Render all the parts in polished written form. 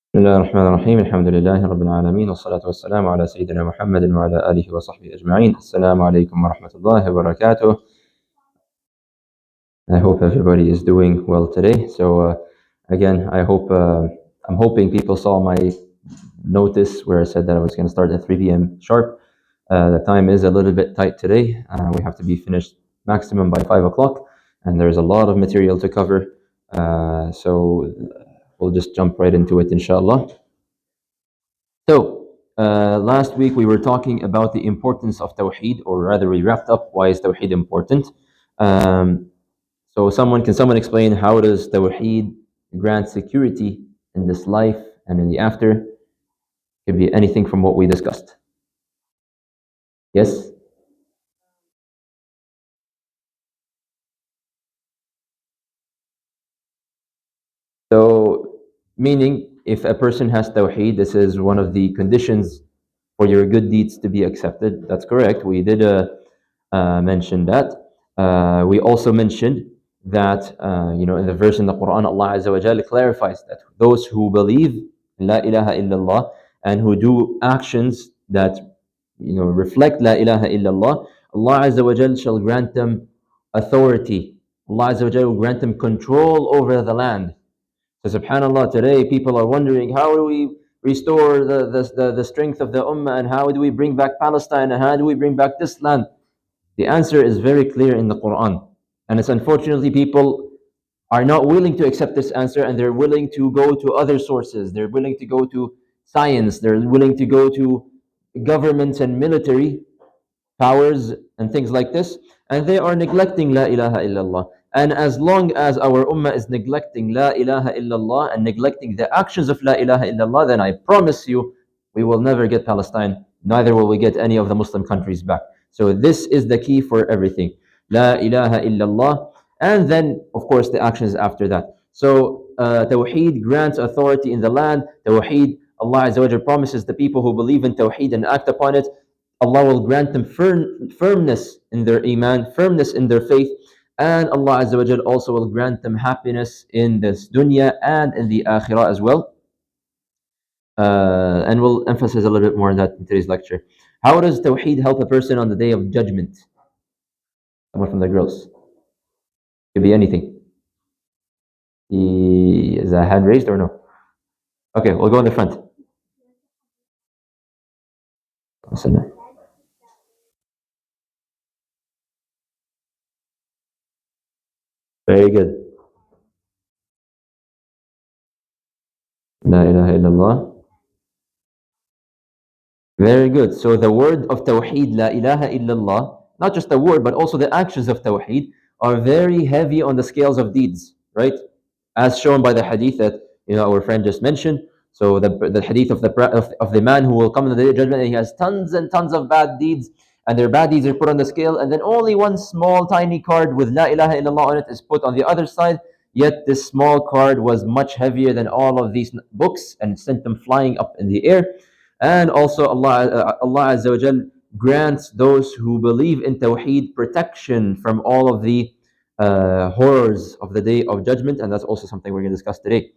بسم الله الرحمن الرحيم الحمد لله رب العالمين والصلاة والسلام على سيدنا محمد وعلى آله وصحبه أجمعين. Assalamu alaikum wa rahmatullahi wa barakatuh. I hope everybody is doing well today. So again, I'm hoping people saw my notice where I said that I was going to start at 3 p.m. sharp. The time is a little bit tight today. We have to be finished maximum by 5 o'clock, and there's a lot of material to cover. So we'll just jump right into it, inshallah. So, last week we were talking about the importance of tawhid, or rather, we wrapped up why is tawhid important. So, can someone explain how does tawhid grant security in this life and in the after? Could be anything from what we discussed. Yes. So, meaning, if a person has tawheed, this is one of the conditions for your good deeds to be accepted. That's correct. We did mention that. We also mentioned that, in the verse in the Quran, Allah Azza wa Jalla clarifies that those who believe in La ilaha illallah and who do actions that, reflect La ilaha illallah, Allah Azza wa Jalla shall grant them authority. Allah Azza wa Jalla will grant them control over the land. So subhanAllah, today people are wondering, how do we restore the strength of the ummah, and how do we bring back Palestine, and how do we bring back this land? The answer is very clear in the Quran. And it's unfortunately people are not willing to accept this answer, and they're willing to go to other sources. They're willing to go to science. They're willing to go to governments and military powers and things like this. And they are neglecting La ilaha illallah. And as long as our ummah is neglecting La ilaha illallah and neglecting the actions of La ilaha illallah, then I promise you, we will never get Palestine, neither will we get any of the Muslim countries back. So this is the key for everything. La ilaha illallah. And then, of course, the actions after that. So Tawheed grants authority in the land. Tawheed, Allah Azza wa Jalla promises the people who believe in Tawheed and act upon it, Allah will grant them firmness in their iman, firmness in their faith, and Allah Azza wa Jal also will grant them happiness in this dunya and in the akhirah as well. And we'll emphasize a little bit more on that in today's lecture. How does Tawheed help a person on the day of judgment? Someone from the girls. Could be anything. Is a hand raised or no? Okay, we'll go in the front. Very good. La ilaha illallah. Very good. So the word of Tawheed, La ilaha illallah, not just the word, but also the actions of Tawheed are very heavy on the scales of deeds, right? As shown by the hadith that our friend just mentioned. So the hadith of the man who will come in the day of judgment, and he has tons and tons of bad deeds, and their bad deeds are put on the scale, and then only one small tiny card with La ilaha illallah on it is put on the other side. Yet this small card was much heavier than all of these books and sent them flying up in the air. And also Allah Azza wa Jal grants those who believe in Tawheed protection from all of the horrors of the day of judgment, and that's also something we're going to discuss today.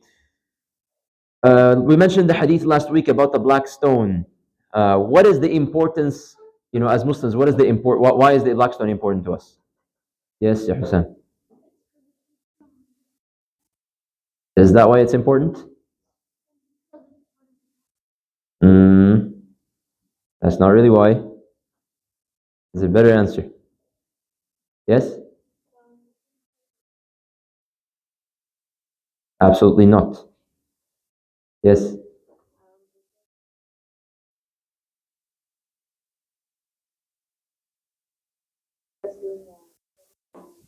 We mentioned the hadith last week about the black stone. What is the importance, as Muslims, what is the why is the black stone important to us? Yes, Ya Hussein. Is that why it's important? That's not really why. Is a better answer. Yes? Absolutely not. Yes.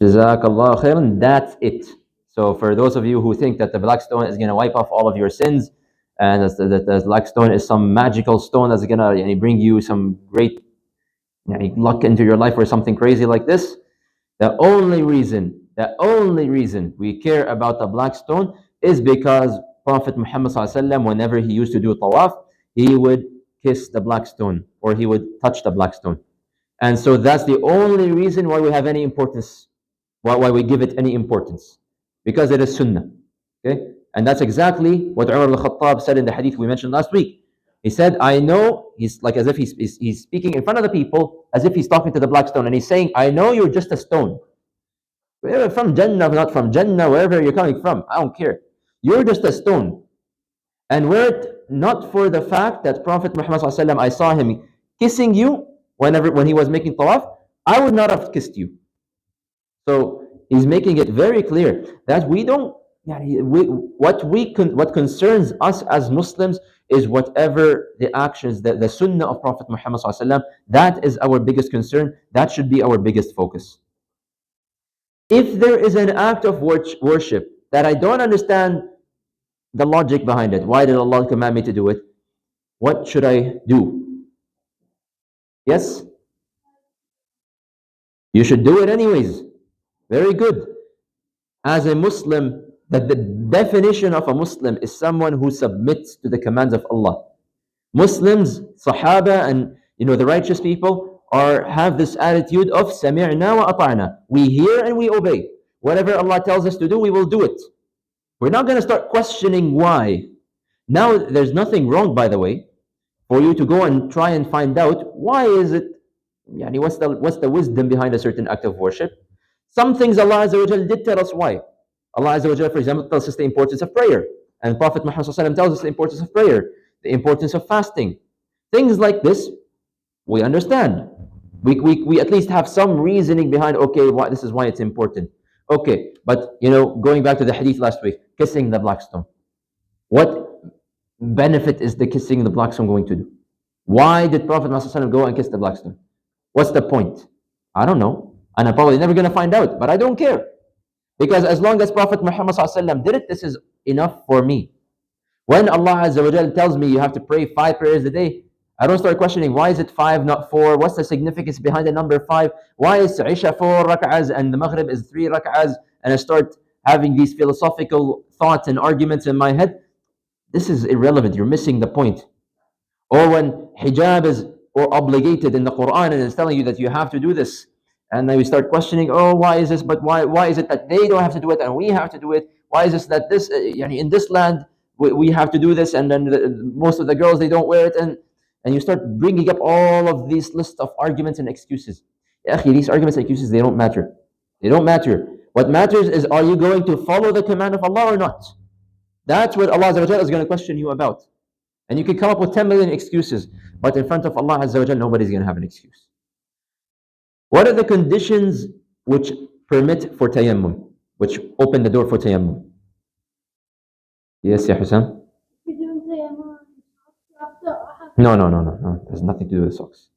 Jazakallah khairan. That's it. So for those of you who think that the black stone is going to wipe off all of your sins, and that the black stone is some magical stone that's going to bring you some great luck into your life or something crazy like this, the only reason we care about the black stone is because Prophet Muhammad ﷺ, whenever he used to do tawaf, he would kiss the black stone or he would touch the black stone. And so that's the only reason why we have any importance, why we give it any importance, because it is sunnah. Okay? And that's exactly what Umar al-Khattab said in the hadith we mentioned last week. He said, I know, he's like as if he's speaking in front of the people, as if he's talking to the black stone, and he's saying, I know you're just a stone. From Jannah, not from Jannah, wherever you're coming from, I don't care. You're just a stone. And were it not for the fact that Prophet Muhammad ﷺ, I saw him kissing you when he was making tawaf, I would not have kissed you. So he's making it very clear that we don't, what concerns us as Muslims is whatever the actions, the sunnah of Prophet Muhammad ﷺ, that is our biggest concern. That should be our biggest focus. If there is an act of worship that I don't understand the logic behind it, why did Allah command me to do it? What should I do? Yes? You should do it anyways. Very good. As a Muslim, that the definition of a Muslim is someone who submits to the commands of Allah. Muslims, Sahaba, and the righteous people have this attitude of sami'na wa ata'na. We hear and we obey. Whatever Allah tells us to do, we will do it. We're not going to start questioning why. Now, there's nothing wrong, by the way, for you to go and try and find out why is it, what's the wisdom behind a certain act of worship. Some things Allah Azza wa Jal did tell us why. Allah Azza wa Jal, for example, tells us the importance of prayer. And Prophet Muhammad ﷺ tells us the importance of prayer, the importance of fasting. Things like this, we understand. We at least have some reasoning behind, okay, this is why it's important. Okay, but going back to the hadith last week, kissing the black stone. What benefit is the kissing the black stone going to do? Why did Prophet Muhammad go and kiss the black stone? What's the point? I don't know. And I'm probably never going to find out, but I don't care. Because as long as Prophet Muhammad did it, this is enough for me. When Allah Azza wa Jal tells me you have to pray 5 prayers a day, I don't start questioning why is it 5, not 4? What's the significance behind the number 5? Why is Isha 4 rak'ahs and the Maghrib is 3 rak'ahs? And I start having these philosophical thoughts and arguments in my head. This is irrelevant. You're missing the point. Or when hijab is obligated in the Quran and it's telling you that you have to do this, and then we start questioning, why is this? But why is it that they don't have to do it and we have to do it? Why is this that this in this land we have to do this, and then most of the girls they don't wear it, and you start bringing up all of these lists of arguments and excuses. These arguments and excuses, they don't matter. They don't matter. What matters is, are you going to follow the command of Allah or not? That's what Allah Azza wa Jalla is going to question you about. And you can come up with 10 million excuses, but in front of Allah Azza wa Jalla, nobody's going to have an excuse. What are the conditions which permit for tayammum, which open the door for tayammum? Yes, Ya Husam? No. There's nothing to do with socks.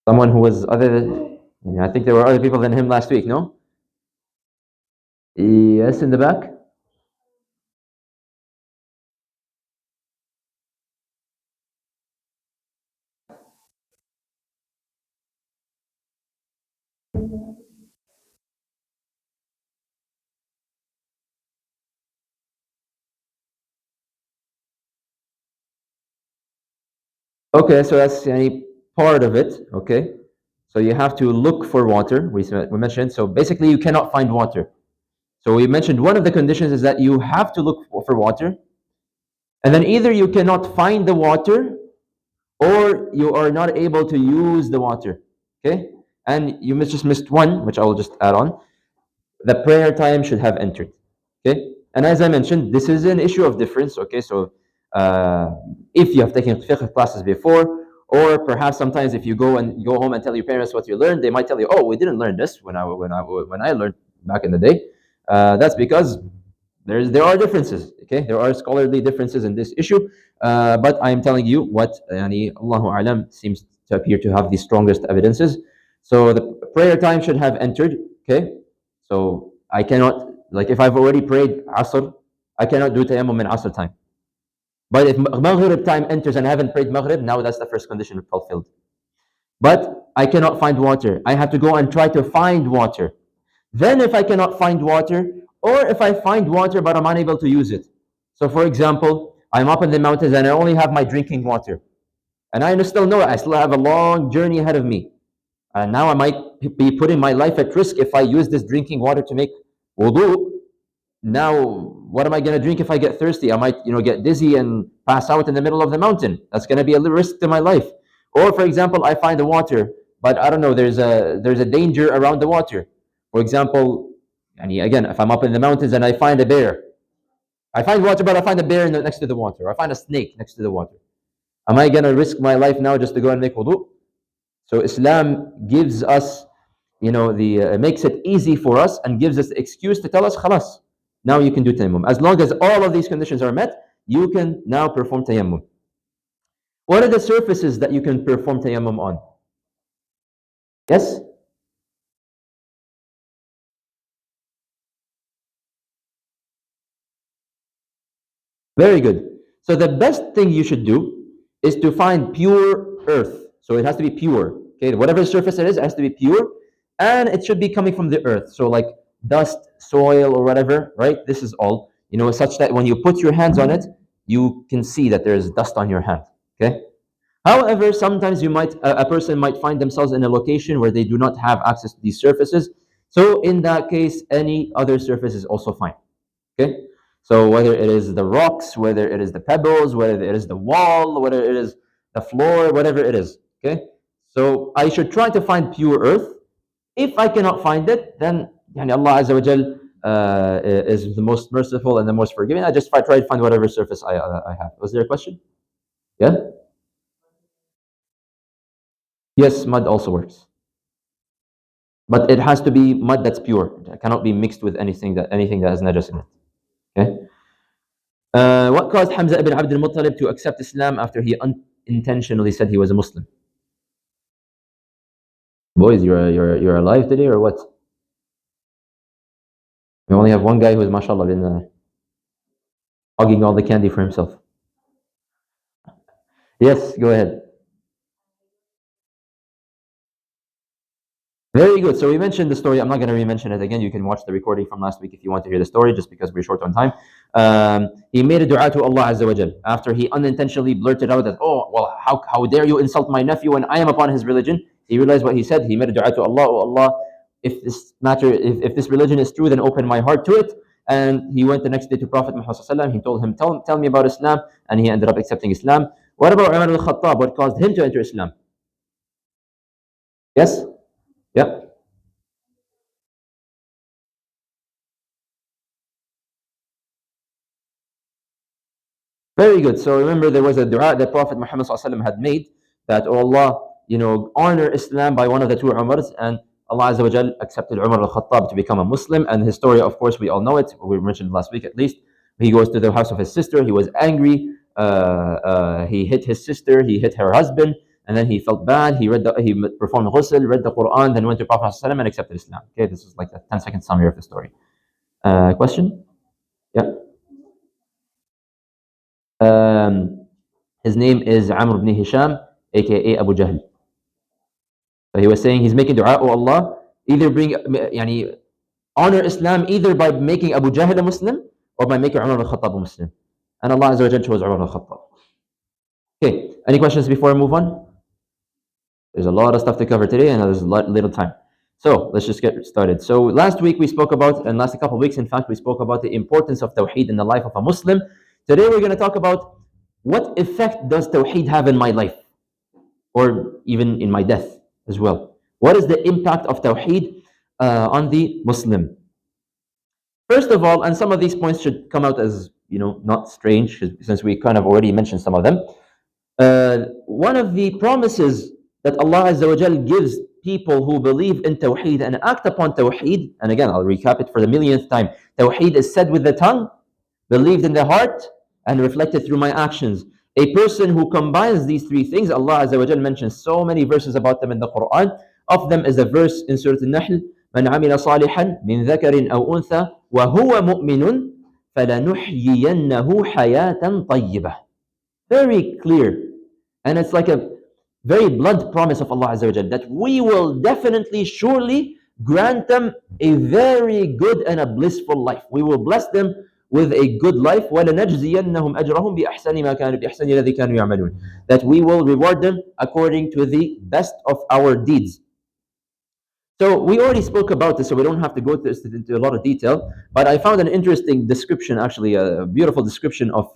Someone who was other than, I think there were other people than him last week, no? Yes, in the back? Okay, so that's part of it, okay? So you have to look for water, we mentioned. So basically you cannot find water. So we mentioned one of the conditions is that you have to look for water. And then either you cannot find the water or you are not able to use the water, okay? And you just missed one, which I will just add on. The prayer time should have entered, okay? And as I mentioned, this is an issue of difference, okay? So if you have taken fiqh classes before, or perhaps sometimes if you go home and tell your parents what you learned, they might tell you, we didn't learn this when I learned back in the day. That's because there are differences, okay? There are scholarly differences in this issue, but I'm telling you what Allahu A'lam seems to appear to have the strongest evidences. So the prayer time should have entered, okay? So I cannot, if I've already prayed Asr, I cannot do tayammum in Asr time. But if Maghrib time enters and I haven't prayed Maghrib, now that's the first condition fulfilled. But I cannot find water. I have to go and try to find water. Then if I cannot find water, or if I find water but I'm unable to use it. So for example, I'm up in the mountains and I only have my drinking water. And I still know I still have a long journey ahead of me. And now I might be putting my life at risk if I use this drinking water to make wudu. now what am I going to drink if I get thirsty? I might, get dizzy and pass out in the middle of the mountain. That's going to be a little risk to my life. Or for example, I find the water, but I don't know, there's a danger around the water. For example, and again, if I'm up in the mountains and I find a bear, I find water, but I find a bear next to the water. Or I find a snake next to the water. Am I going to risk my life now just to go and make wudu? So Islam gives us, the makes it easy for us and gives us the excuse to tell us, khalas, now you can do tayammum. As long as all of these conditions are met, you can now perform tayammum. What are the surfaces that you can perform tayammum on? Yes? Very good. So the best thing you should do is to find pure earth. So it has to be pure. Okay, whatever surface it has to be pure, and it should be coming from the earth. So like dust, soil, or whatever, right? This is all, such that when you put your hands on it, you can see that there is dust on your hand. Okay. However, sometimes a person might find themselves in a location where they do not have access to these surfaces. So in that case, any other surface is also fine. Okay. So whether it is the rocks, whether it is the pebbles, whether it is the wall, whether it is the floor, whatever it is. Okay. So I should try to find pure earth. If I cannot find it, then Allah Azza wa Jal is the most merciful and the most forgiving. I just try to find whatever surface I have. Was there a question? Yeah. Yes, mud also works, but it has to be mud that's pure. It cannot be mixed with anything that has najas in it. Okay. What caused Hamza ibn Abd al-Muttalib to accept Islam after he unintentionally said he was a Muslim? Boys, you're alive today or what? We only have one guy who's, mashallah, been hogging all the candy for himself. Yes, go ahead. Very good. So we mentioned the story. I'm not going to re-mention it again. You can watch the recording from last week if you want to hear the story, just because we're short on time. He made a dua to Allah Azza wa Jal after he unintentionally blurted out that, oh, well, how dare you insult my nephew when I am upon his religion? He realized what he said. He made a dua to Allah, oh Allah, if this religion is true, then open my heart to it. And he went the next day to Prophet Muhammad. He told him, tell me about Islam, and he ended up accepting Islam. What about Umar al-Khattab? What caused him to enter Islam? Yes? Yeah. Very good. So remember, there was a dua that Prophet Muhammad had made that, oh Allah, honor Islam by one of the two Umars, and Allah Azza wa Jal accepted Umar al-Khattab to become a Muslim. And his story, of course, we all know it. We mentioned last week at least. He goes to the house of his sister. He was angry. He hit his sister. He hit her husband. And then he felt bad. He performed ghusl, read the Quran, then went to Prophet and accepted Islam. Okay, this is like a 10-second summary of the story. Question? Yeah. His name is Amr ibn Hisham, aka Abu Jahl. So he was saying he's making dua, oh Allah, either honor Islam either by making Abu Jahl a Muslim or by making Umar al-Khattab a Muslim. And Allah Azza wa Jal chose Umar al-Khattab. Okay, any questions before I move on? There's a lot of stuff to cover today and there's little time. So let's just get started. So last week we spoke about, and last couple of weeks in fact, we spoke about the importance of Tawheed in the life of a Muslim. Today we're going to talk about what effect does Tawheed have in my life or even in my death as well. What is the impact of Tawheed on the Muslim? First of all, and some of these points should come out as, not strange since we kind of already mentioned some of them. One of the promises that Allah Azza wa Jal gives people who believe in Tawheed and act upon Tawheed, and again, I'll recap it for the millionth time. Tawheed is said with the tongue, believed in the heart, and reflected through my actions. A person who combines these three things, Allah Azza wa Jal mentions so many verses about them in the Quran. Of them is a verse in Surah Al-Nahl, من عمل صالحا من ذكر أو أنثى وهو مؤمن فلنحيينه حياة طيبة. Very clear. And it's like a very blunt promise of Allah Azza wa Jal that we will definitely, surely grant them a very good and a blissful life. We will bless them with a good life. وَلَنَجْزِيَنَّهُمْ أَجْرَهُمْ بِأَحْسَنِ مَا كَانُوا بِأَحْسَنِ الَّذِي كَانُوا يَعْمَلُونَ. That we will reward them according to the best of our deeds. So we already spoke about this, so we don't have to go into a lot of detail. But I found an interesting description, actually, a beautiful description of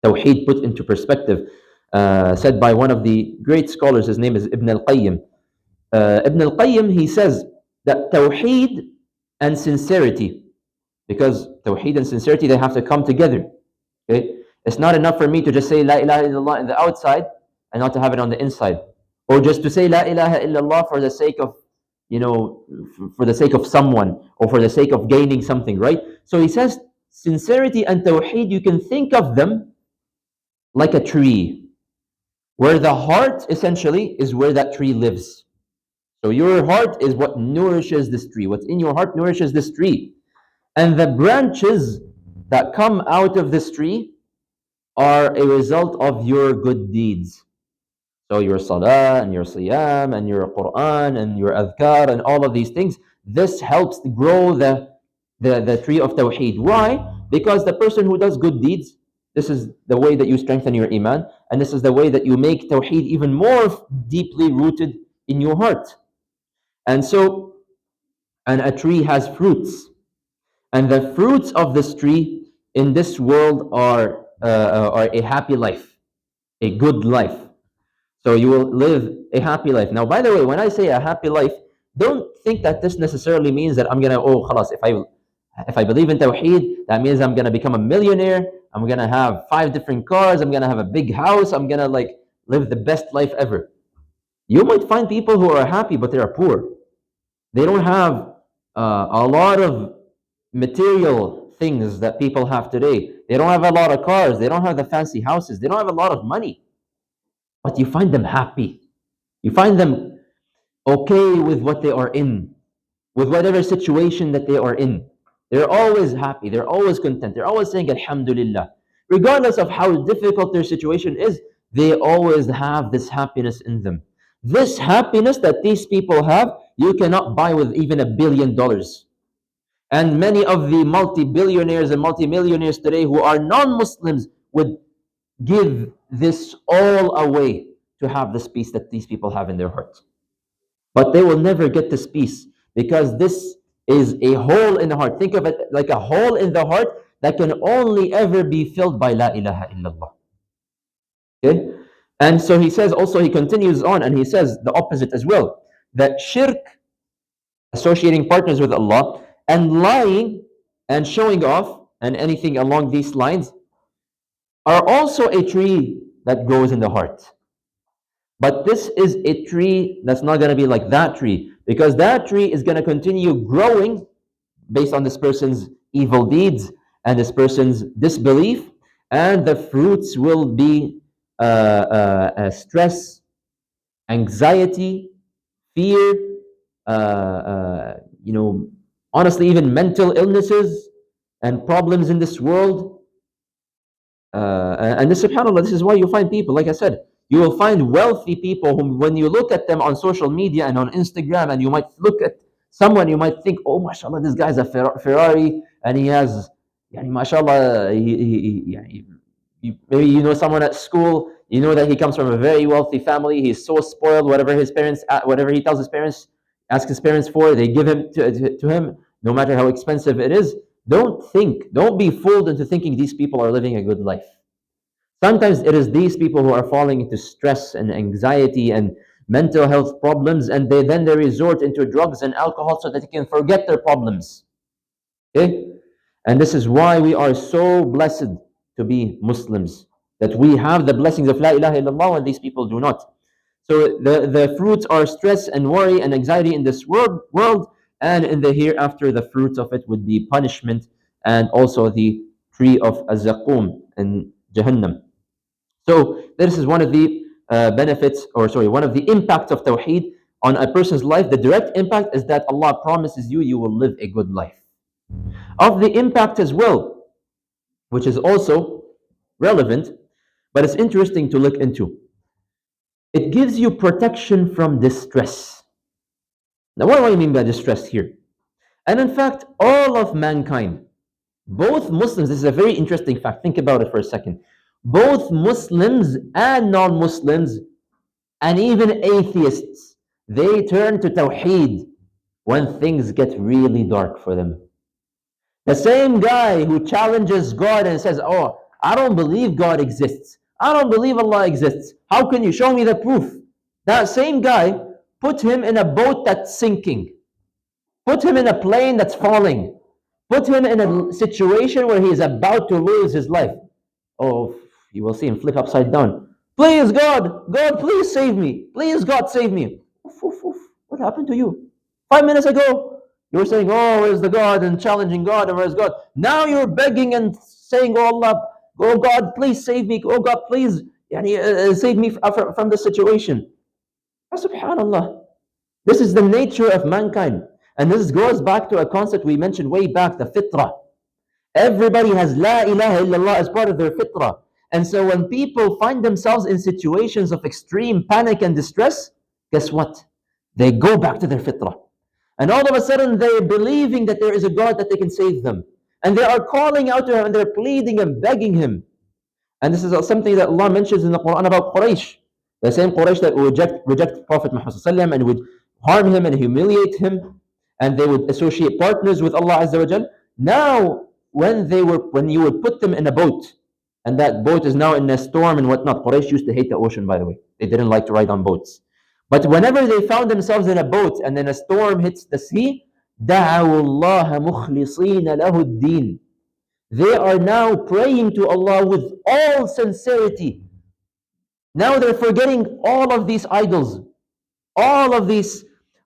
Tawheed put into perspective, said by one of the great scholars. His name is Ibn al-Qayyim. Ibn al-Qayyim, he says that Tawheed and sincerity, because Tawheed and sincerity, they have to come together. Okay? It's not enough for me to just say La ilaha illallah in the outside and not to have it on the inside. Or just to say La ilaha illallah for the sake of, for the sake of someone or for the sake of gaining something, right? So he says, sincerity and Tawheed, you can think of them like a tree, where the heart essentially is where that tree lives. So your heart is what nourishes this tree. What's in your heart nourishes this tree. And the branches that come out of this tree are a result of your good deeds. So your salah and your siyam and your Quran and your adhkar and all of these things, this helps grow the tree of Tawheed. Why? Because the person who does good deeds, this is the way that you strengthen your iman, and this is the way that you make Tawheed even more deeply rooted in your heart. And so, and a tree has fruits, and the fruits of this tree in this world are a happy life, a good life. So you will live a happy life. Now, by the way, when I say a happy life, don't think that this necessarily means that I'm gonna, oh khalas, if I believe in Tawheed, that means I'm gonna become a millionaire, I'm gonna have 5 different cars, I'm gonna have a big house, I'm gonna like live the best life ever. You might find people who are happy, but they are poor. They don't have a lot of material things that people have today. They don't have a lot of cars. They don't have the fancy houses. They don't have a lot of money. But you find them happy. You find them okay with what they are in, with whatever situation that they are in. They're always happy. They're always content. They're always saying Alhamdulillah. Regardless of how difficult their situation is, they always have this happiness in them. This happiness that these people have, you cannot buy with even $1 billion. And many of the multi-billionaires and multi-millionaires today who are non-Muslims would give this all away to have this peace that these people have in their hearts. But they will never get this peace because this is a hole in the heart. Think of it like a hole in the heart that can only ever be filled by La ilaha illallah. Okay? And so he says also, he continues on and he says the opposite as well, that shirk, associating partners with Allah, and lying and showing off and anything along these lines are also a tree that grows in the heart. But this is a tree that's not going to be like that tree, because that tree is going to continue growing based on this person's evil deeds and this person's disbelief, and the fruits will be stress, anxiety, fear, honestly, even mental illnesses and problems in this world. And this, subhanAllah, this is why you find people, like I said, you will find wealthy people whom, when you look at them on social media and on Instagram, and you might look at someone, you might think, oh, mashallah, this guy's a Ferrari, and he has, mashallah, maybe you know someone at school, you know that he comes from a very wealthy family, he's so spoiled, whatever he tells his parents, ask his parents for, they give him to him, no matter how expensive it is. Don't be fooled into thinking these people are living a good life. Sometimes it is these people who are falling into stress and anxiety and mental health problems, and they resort into drugs and alcohol so that they can forget their problems. Okay? And this is why we are so blessed to be Muslims, that we have the blessings of La ilaha illallah and these people do not. So the fruits are stress and worry and anxiety in this world, and in the hereafter, the fruits of it would be punishment and also the tree of Az-Zaqum in Jahannam. So this is one of the one of the impacts of Tawheed on a person's life. The direct impact is that Allah promises you will live a good life. Of the impact as well, which is also relevant, but it's interesting to look into. It gives you protection from distress. Now, what do I mean by distress here? And in fact, all of mankind, both Muslims, this is a very interesting fact, think about it for a second. Both Muslims and non-Muslims, and even atheists, They turn to tawhid when things get really dark for them. The same guy who challenges God and says, "Oh, I don't believe God exists. I don't believe Allah exists. How can you show me the proof?" That same guy, put him in a boat that's sinking, put him in a plane that's falling, put him in a situation where he is about to lose his life. Oh, you will see him flip upside down. "Please, God, God, please save me. Please, God, save me." Oof, oof, oof. What happened to you? 5 minutes ago, you were saying, "Oh, where's the God?" and challenging God, and where's God? Now you're begging and saying, "Oh Allah, oh God, please save me. Oh God, please save me from this situation." Subhanallah. This is the nature of mankind. And this goes back to a concept we mentioned way back, the fitrah. Everybody has La ilaha illallah as part of their fitrah. And so when people find themselves in situations of extreme panic and distress, guess what? They go back to their fitrah. And all of a sudden they're believing that there is a God that they can save them. And they are calling out to him and they're pleading and begging him. And this is something that Allah mentions in the Quran about Quraysh. The same Quraysh that would reject Prophet Muhammad and would harm him and humiliate him, and they would associate partners with Allah Azza wa Jal. Now, when you would put them in a boat, and that boat is now in a storm and whatnot. Quraysh used to hate the ocean, by the way. They didn't like to ride on boats. But whenever they found themselves in a boat and then a storm hits the sea, دَعَوُا اللَّهَ مُخْلِصِينَ لَهُ الدِّينَ. They are now praying to Allah with all sincerity. Now they're forgetting all of these idols, all of these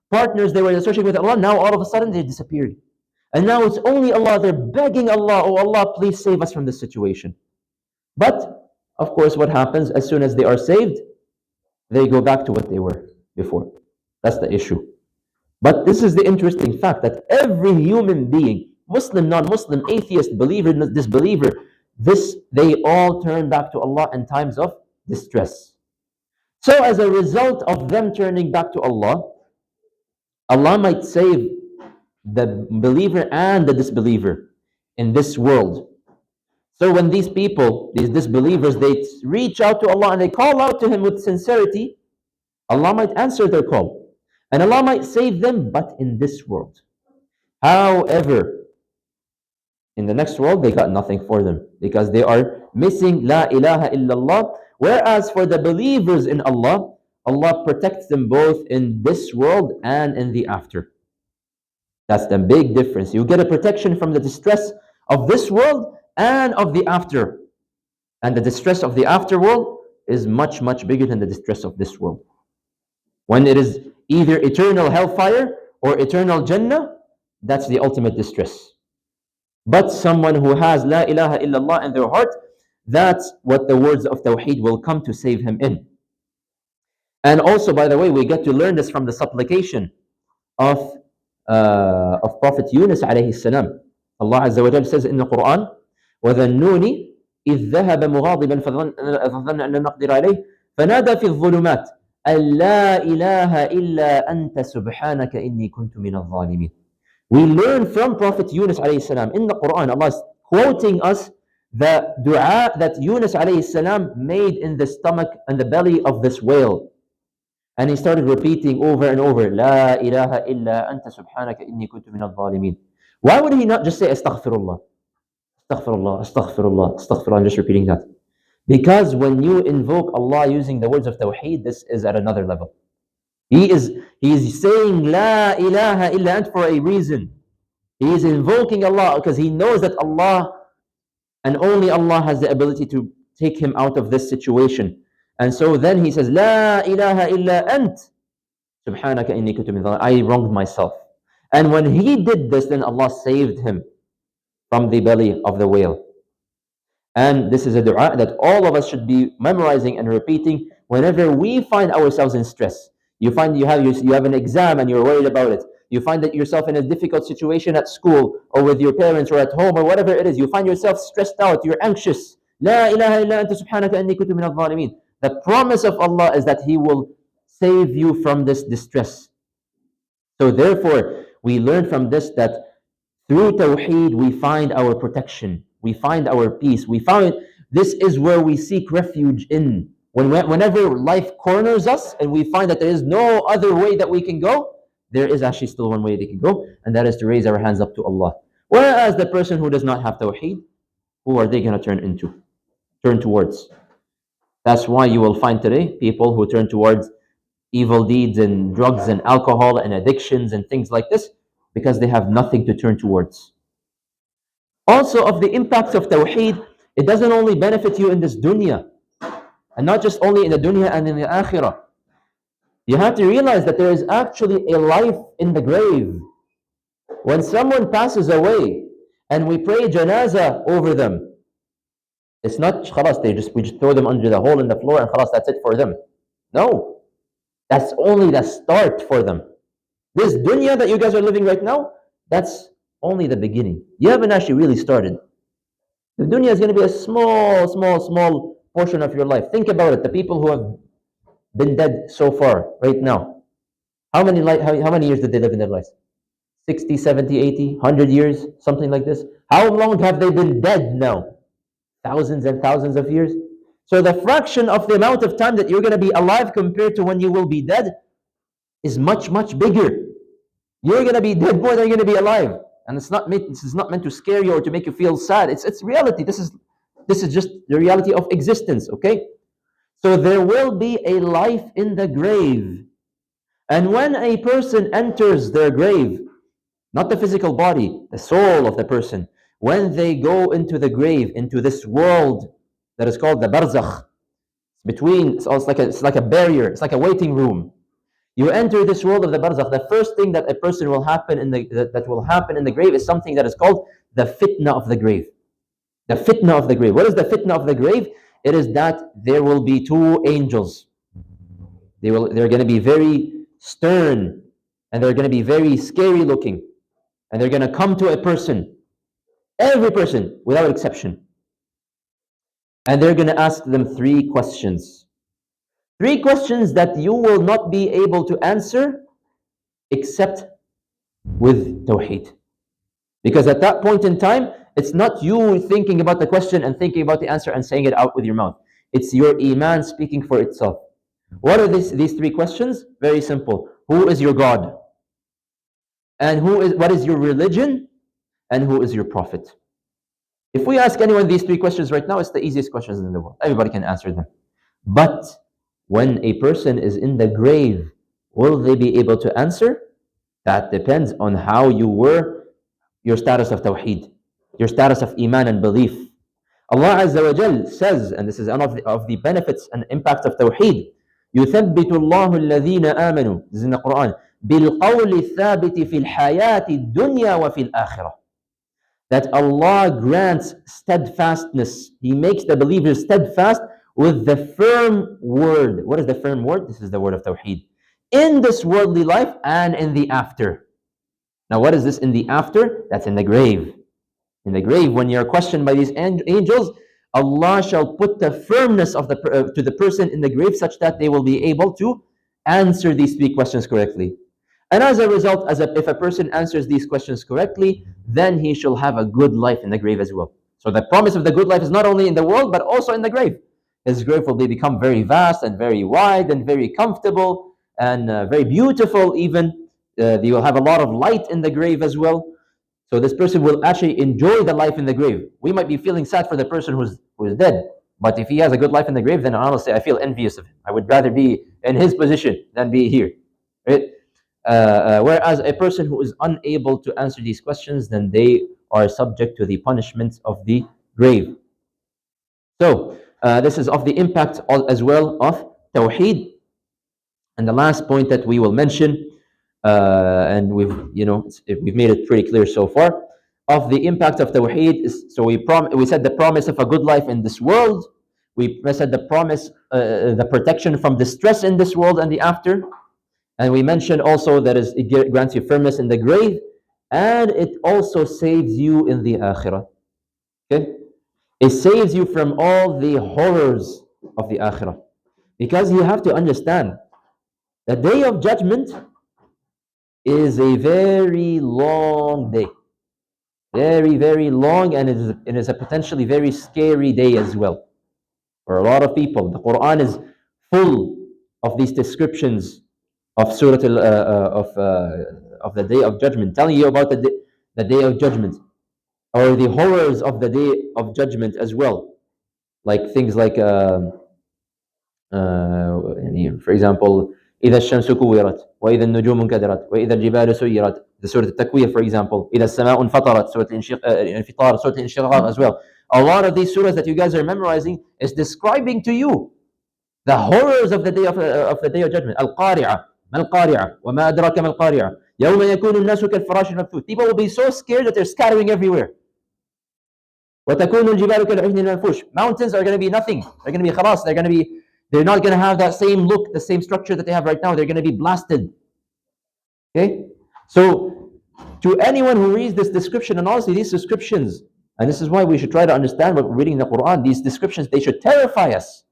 partners they were associated with Allah. Now all of a sudden they disappeared. And now it's only Allah. They're begging Allah, "Oh Allah, please save us from this situation." But of course, what happens as soon as they are saved? They go back to what they were before. That's the issue. But this is the interesting fact that every human being, Muslim, non-Muslim, atheist, believer, disbeliever, they all turn back to Allah in times of distress. So as a result of them turning back to Allah, Allah might save the believer and the disbeliever in this world. So when these people, these disbelievers, they reach out to Allah and they call out to Him with sincerity, Allah might answer their call. And Allah might save them, but in this world. However, in the next world, they got nothing for them because they are missing La ilaha illallah. Whereas for the believers in Allah, Allah protects them both in this world and in the after. That's the big difference. You get a protection from the distress of this world and of the after. And the distress of the afterworld is much, much bigger than the distress of this world. When it is either eternal hellfire or eternal Jannah, that's the ultimate distress. But someone who has La ilaha illallah in their heart, that's what the words of Tawheed will come to save him in. And also, by the way, we get to learn this from the supplication of Prophet Yunus alayhi salam. Allah Azza wa Jal says in the Quran, وَذَنُّونِ إِذْ ذَهَبَ مُغَاضِبًا فَظَنَّ أَن لَّن نَّقْدِرَ عَلَيْهِ فَنَادَى فِي الظُّلُمَاتِ أَن لَّا إِلَهَ إِلَّا أَنْتَ سُبْحَانَكَ إِنِّي كُنتُ مِنَ الظَّالِمِينَ. We learn from Prophet Yunus alayhi salam in the Quran, Allah is quoting us the dua that Yunus alayhi salam made in the stomach and the belly of this whale. And he started repeating over and over, La ilaha illa anta subhanaka inni kuntu min al-zalimin. Why would he not just say Astaghfirullah? Astaghfirullah, Astaghfirullah, Astaghfirullah, and just repeating that? Because when you invoke Allah using the words of Tawheed, this is at another level. He is saying La ilaha illa ant for a reason. He is invoking Allah because he knows that Allah and only Allah has the ability to take him out of this situation. And so then he says, La ilaha illa ant, subhanaka inni kuntu min dhalimin. I wronged myself. And when he did this, then Allah saved him from the belly of the whale. And this is a dua that all of us should be memorizing and repeating whenever we find ourselves in stress. You find you have an exam and you're worried about it. You find that yourself in a difficult situation at school or with your parents or at home or whatever it is. You find yourself stressed out, you're anxious. La ilaha illa anta subhanaka inni kuntu min al-zalimin. The promise of Allah is that He will save you from this distress. So therefore, we learn from this that through Tawheed, we find our protection. We find our peace. This is where we seek refuge in. Whenever life corners us and we find that there is no other way that we can go, there is actually still one way they can go, and that is to raise our hands up to Allah. Whereas the person who does not have tawheed, who are they going to turn towards? That's why you will find today people who turn towards evil deeds and drugs and alcohol and addictions and things like this, because they have nothing to turn towards. Also, of the impacts of tawheed, it doesn't only benefit you in this dunya, and not just only in the dunya and in the akhirah. You have to realize that there is actually a life in the grave. When someone passes away and we pray janazah over them, it's not khalas, we just throw them under the hole in the floor and khalas, that's it for them. No, that's only the start for them. This dunya that you guys are living right now, that's only the beginning. You haven't actually really started. The dunya is going to be a small portion of your life. Think about it. The people who have been dead so far, right now, how many years did they live in their lives? 60, 70, 80, 100 years, something like this. How long have they been dead now? Thousands and thousands of years. So the fraction of the amount of time that you're going to be alive compared to when you will be dead is much bigger. You're going to be dead more than you're going to be alive. And this is not meant to scare you or to make you feel sad. It's reality. This is just the reality of existence, okay? So there will be a life in the grave. And when a person enters their grave, not the physical body, the soul of the person, when they go into the grave, into this world that is called the barzakh, it's like a barrier, it's like a waiting room. You enter this world of the barzakh. The first thing that a person will happen that will happen in the grave is something that is called the fitna of the grave. The fitna of the grave. What is the fitna of the grave? It is that there will be two angels. They're going to be very stern, and they're going to be very scary looking, and they're going to come to a person, every person without exception, and they're going to ask them three questions. Three questions that you will not be able to answer except with tawheed. Because at that point in time, it's not you thinking about the question and thinking about the answer and saying it out with your mouth. It's your iman speaking for itself. What are these three questions? Very simple. Who is your God? And what is your religion? And who is your prophet? If we ask anyone these three questions right now, it's the easiest questions in the world. Everybody can answer them. But when a person is in the grave, will they be able to answer? That depends on how you were, your status of tawheed, your status of iman and belief. Allah Azza wa Jal says, and this is one of the benefits and impacts of tawheed, يثبت الله الذين آمنوا, this is in the Quran, بالقول الثابت في الحياة الدنيا وفي الآخرة. That Allah grants steadfastness. He makes the believers steadfast with the firm word. What is the firm word? This is the word of tawheed. In this worldly life and in the after. Now what is this in the after? That's in the grave. In the grave, when you're questioned by these angels, Allah shall put the firmness of to the person in the grave such that they will be able to answer these three questions correctly. And as a result, if a person answers these questions correctly, then he shall have a good life in the grave as well. So the promise of the good life is not only in the world, but also in the grave. His grave will become very vast and very wide and very comfortable and very beautiful even. You will have a lot of light in the grave as well. So this person will actually enjoy the life in the grave. We might be feeling sad for the person who's dead, but if he has a good life in the grave, then honestly, I feel envious of him. I would rather be in his position than be here. Right? Whereas a person who is unable to answer these questions, then they are subject to the punishments of the grave. So this is of the impact as well of tawheed. And the last point that we will mention, and we've made it pretty clear so far, of the impact of tawheed is, so we said the promise of a good life in this world. We said the promise, the protection from distress in this world and the after. And we mentioned also that it grants you firmness in the grave, and it also saves you in the akhirah. Okay? It saves you from all the horrors of the akhirah. Because you have to understand, the day of judgment is a very long day. Very, very long, and it is a potentially very scary day as well. For a lot of people, the Quran is full of these descriptions of Surah of the Day of Judgment, telling you about the Day of Judgment, or the horrors of the Day of Judgment as well, like things like for example, إذا الشمس كورت وإذا النجوم انكدرت وإذا الجبال سيرت, the Surah Al-Takwir, for example, إذا السماء انفطرت, Surah Al-Infitar, Surah Al-Inshiqaq as well. A lot of these surahs that you guys are memorizing is describing to you the horrors of the day of judgment. Al-Qari'ah, ما القارعة وما أدراك ما القارعة يوم يكون الناس كالفراش المبثوث. People will be so scared that they're scattering everywhere. وتكون الجبال كالعهن المنفوش. Mountains are going to be nothing. They're going to be khalas. They're not going to have that same look, the same structure that they have right now. They're going to be blasted. Okay? So, to anyone who reads this description, and honestly, these descriptions, and this is why we should try to understand what we're reading in the Quran, these descriptions, they should terrify us.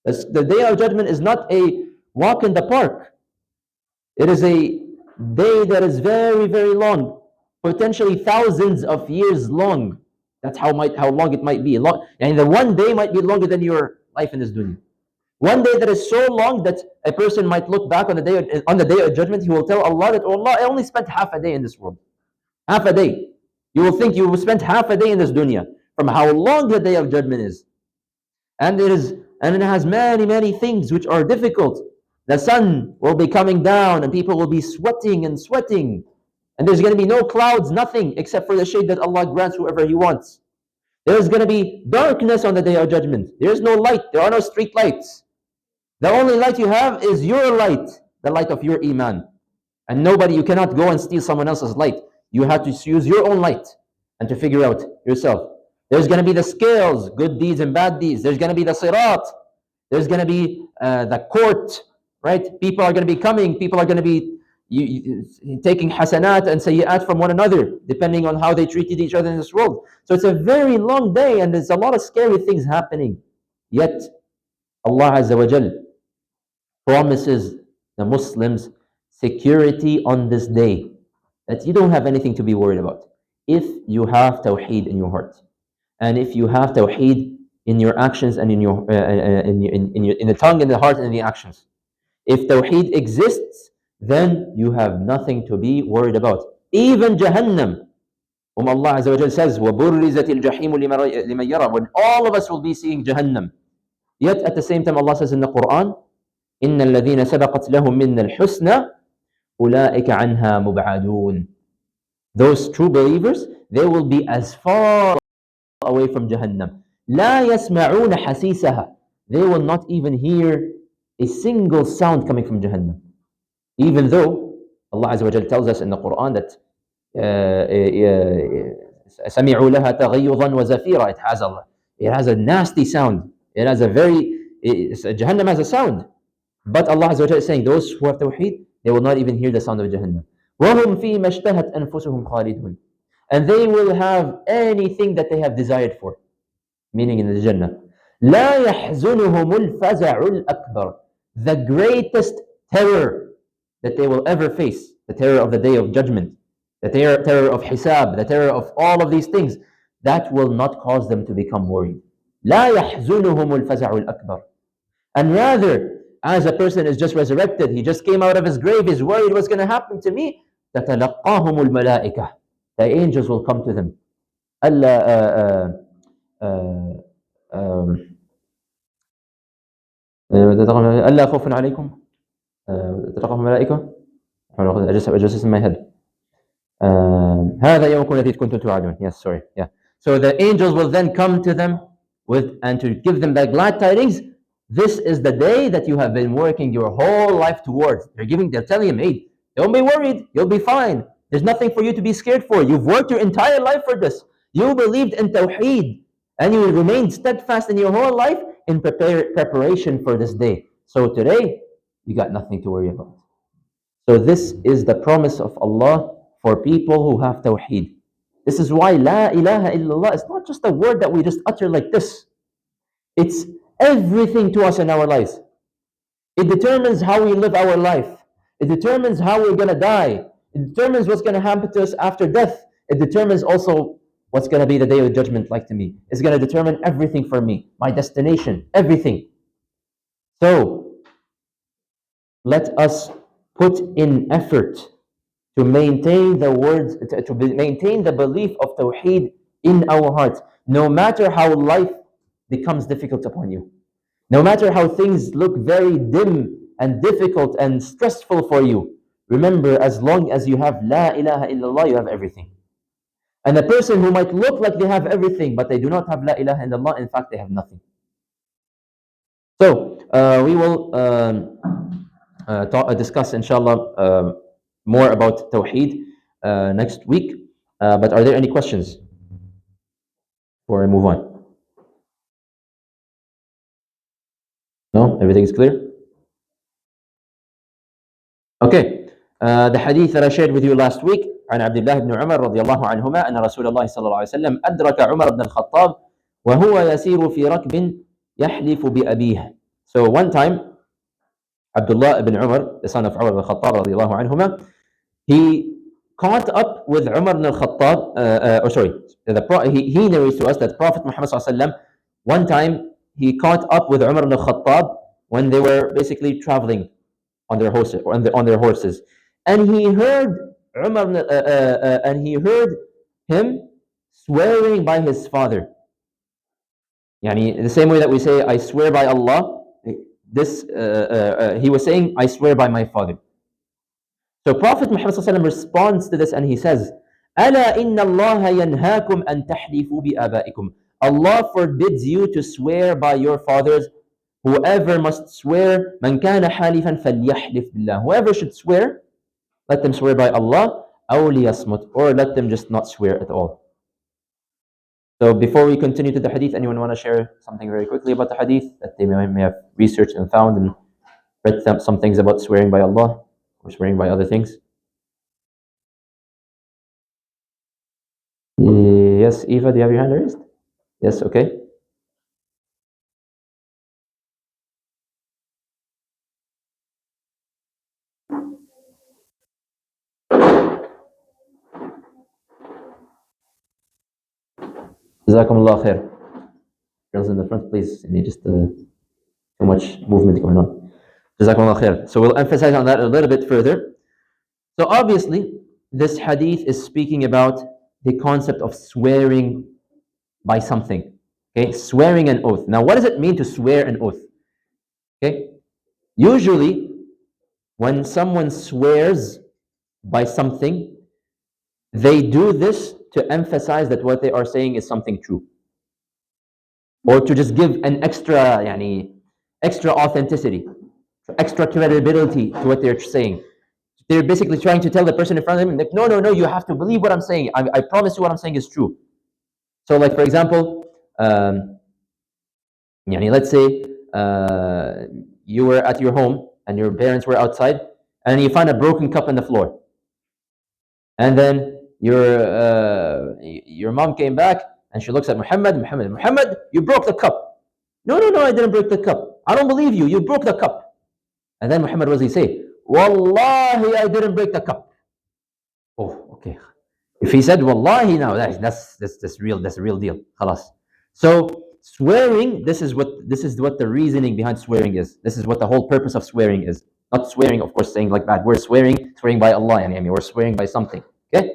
The Day of Judgment is not a walk in the park. It is a day that is very, very long, potentially thousands of years long. That's how long it might be. And the one day might be longer than your life in this dunya. One day that is so long that a person might look back on the day of judgment, he will tell Allah that, oh Allah, I only spent half a day in this world. Half a day. You will think you spent half a day in this dunya from how long the day of judgment is. And it has many, many things which are difficult. The sun will be coming down and people will be sweating and sweating. And there's going to be no clouds, nothing except for the shade that Allah grants whoever He wants. There's going to be darkness on the day of judgment. There's no light. There are no street lights. The only light you have is your light, the light of your iman. And you cannot go and steal someone else's light. You have to use your own light and to figure out yourself. There's going to be the scales, good deeds and bad deeds. There's going to be the sirat. There's going to be the court, right? People are going to be coming. People are going to be taking hasanat and sayyat from one another, depending on how they treated each other in this world. So it's a very long day and there's a lot of scary things happening. Yet, Allah Azza wa Jal promises the Muslims security on this day, that you don't have anything to be worried about if you have tawheed in your heart, and if you have tawheed in your actions and in the tongue, in the heart, and in the actions. If tawheed exists, then you have nothing to be worried about. Even Jahannam, whom Allah Azza wa Jal says, وَبُرِّزَتِ الْجَحِيمُ لِمَنْ يَرَى, when all of us will be seeing Jahannam. Yet at the same time, Allah says in the Quran, إِنَّ الَّذِينَ سَبَقَتْ لَهُم مِّنَّ الْحُسْنَى أُولَٰئِكَ عَنْهَا مُبْعَدُونَ. Those true believers, they will be as far away from Jahannam. لَا يَسْمَعُونَ حَسِيسَهَا. They will not even hear a single sound coming from Jahannam. Even though Allah Azza wa Jal tells us in the Quran that سَمِعُوا لَهَا تَغَيُّظًا وَزَفِيرًا. It has a nasty sound. Jahannam has a sound. But Allah Azza wa Jal is saying, those who have tawheed, they will not even hear the sound of Jahannam. وَهُمْ فِي مَا اشْتَهَتْ أَنفُسُهُمْ خَالِدُونَ. And they will have anything that they have desired for, meaning in the Jannah. لَا يَحْزُنُهُمُ الْفَزَعُ الْأَكْبَرُ. The greatest terror that they will ever face, the terror of the day of judgment, the terror of hisab, the terror of all of these things, that will not cause them to become worried. لَا يَحْزُنُهُمُ الْفَزَعُ الْأَكْبَرُ. And rather, as a person is just resurrected, he just came out of his grave, he's worried what's going to happen to me, تَتَلَقَّاهُمُ الْمَلَائِكَةِ. The angels will come to them. أَلَّا خوف عليكم تتلقاهم الملائكة. I just in my head. هذا يومكم الذي كنتم توعدون. Yes, sorry. Yeah. So the angels will then come to them and to give them the glad tidings. This is the day that you have been working your whole life towards. They're telling him, hey, don't be worried, you'll be fine. There's nothing for you to be scared for. You've worked your entire life for this. You believed in tawheed, and you remained steadfast in your whole life in preparation for this day. So today, you got nothing to worry about. So this is the promise of Allah for people who have tawheed. This is why La ilaha illallah is not just a word that we just utter like this. It's everything to us in our lives. It determines how we live our life. It determines how we're going to die. It determines what's going to happen to us after death. It determines also what's going to be the day of judgment like to me. It's going to determine everything for me, my destination, everything. So let us put in effort to maintain the words, maintain the belief of tawhid in our hearts, no matter how life becomes difficult upon you, no matter how things look very dim and difficult and stressful for you. Remember, as long as you have La ilaha illallah, you have everything. And a person who might look like they have everything, but they do not have La ilaha illallah, in fact, they have nothing. So we will discuss, inshallah, more about Tawheed next week. But are there any questions before I move on? No? Everything is clear? Okay. The hadith that I shared with you last week عن عبد الله بن عمر رضي الله عنهما أن رسول الله صلى الله عليه وسلم أدرك عمر بن الخطاب وهو يسير في ركب يحلف بأبيه. So one time, Abdullah ibn Umar, the son of Umar ibn al-Khattab رضي الله عنهما, he caught up with Umar ibn al-Khattab, he narrates to us that Prophet Muhammad sallallahu alaihi wasallam, one time he caught up with Umar ibn al-Khattab when they were basically traveling on their horses, and he heard and he heard him swearing by his father. Yani, the same way that we say, I swear by Allah, this he was saying, I swear by my father. So Prophet Muhammad ﷺ responds to this and he says, أَلَا إِنَّ اللَّهَ يَنْهَاكُمْ أَن تَحْلِفُوا بِآبَائِكُمْ. Allah forbids you to swear by your fathers. Whoever must swear, مَنْ كَانَ حَالِفًا فَلْيَحْلِفْ بِاللَّهِ. Whoever should swear, let them swear by Allah, أَوْ لِيَصْمُتْ, or let them just not swear at all. So before we continue to the hadith, anyone want to share something very quickly about the hadith that they may have researched and found and read some things about swearing by Allah or swearing by other things? Yes, Eva, do you have your hand raised? Yes, okay. Jazakumullah khair. Girls in the front, please. You need just too much movement going on. Jazakumullah khair. So we'll emphasize on that a little bit further. So obviously, this hadith is speaking about the concept of swearing by something. Okay, swearing an oath. Now, what does it mean to swear an oath? Okay, usually when someone swears by something, they do this to emphasize that what they are saying is something true, or to just give an extra authenticity, extra credibility to what they're saying. They're basically trying to tell the person in front of them, like, no, you have to believe what I'm saying. I promise you what I'm saying is true. So, like, for example, let's say you were at your home and your parents were outside, and you find a broken cup on the floor, and then your mom came back and she looks at Muhammad, you broke the cup. No, I didn't break the cup. I don't believe you. You broke the cup. And then Muhammad, what does he say? Wallahi, I didn't break the cup. Oh, okay. If he said Wallahi, now that's real. That's a real deal. Khalas. So swearing, this is what the reasoning behind swearing is. This is what the whole purpose of swearing is. Not swearing, of course, saying like bad words. Swearing by Allah. We're swearing by something. Okay.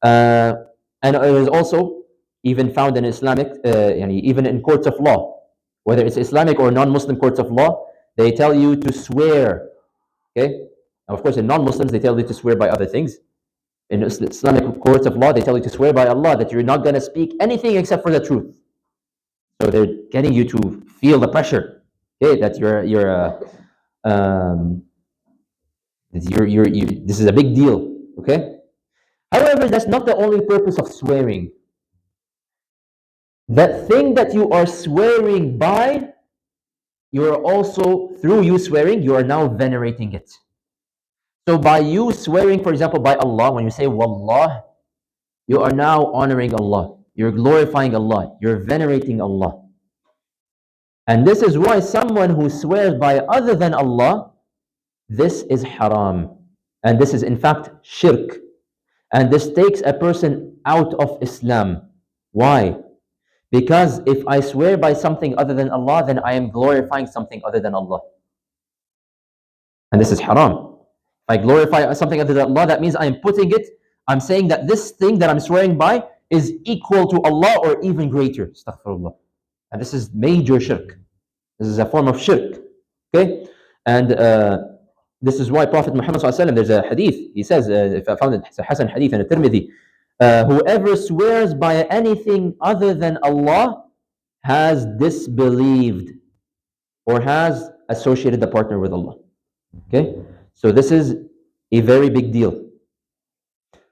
And it is also even found in Islamic, even in courts of law, whether it's Islamic or non-Muslim courts of law, they tell you to swear. Okay. Now, of course, in non-Muslims, they tell you to swear by other things. In Islamic courts of law, they tell you to swear by Allah that you're not going to speak anything except for the truth. So they're getting you to feel the pressure, okay, that this is a big deal, okay? However, that's not the only purpose of swearing. That thing that you are swearing by, you are also, through you swearing, you are now venerating it. So by you swearing, for example, by Allah, when you say Wallah, you are now honoring Allah. You're glorifying Allah. You're venerating Allah. And this is why someone who swears by other than Allah, this is haram. And this is in fact shirk. And this takes a person out of Islam. Why? Because if I swear by something other than Allah, then I am glorifying something other than Allah. And this is haram. If I glorify something other than Allah, that means I am putting it, I'm saying that this thing that I'm swearing by is equal to Allah or even greater. Astaghfirullah. And this is major shirk. This is a form of shirk. Okay? And this is why Prophet Muhammad ﷺ, there's a hadith, he says, if I found it, it's a Hasan hadith in a Tirmidhi, whoever swears by anything other than Allah has disbelieved or has associated the partner with Allah. Okay? So this is a very big deal.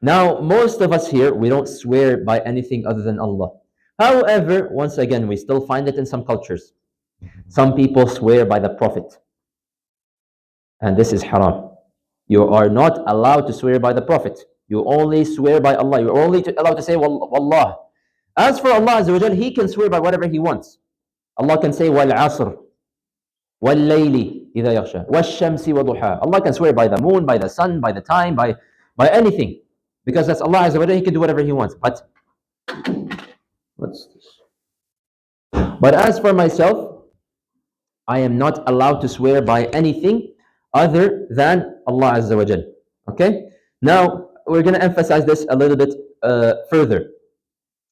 Now, most of us here, we don't swear by anything other than Allah. However, once again, we still find it in some cultures. Some people swear by the Prophet. And this is haram. You are not allowed to swear by the Prophet. You only swear by Allah. You're only allowed to say Wallah. As for Allah Azza wa Jal, He can swear by whatever He wants. Allah can say Wal Asr, Wal Layli, Idha Yaghsha, Wal Shamsi wa Duha. Allah can swear by the moon, by the sun, by the time, by anything. Because that's Allah Azza wa Jal, He can do whatever He wants. But what's this? But as for myself, I am not allowed to swear by anything other than Allah Azza wa Jal. Okay? Now, we're going to emphasize this a little bit further.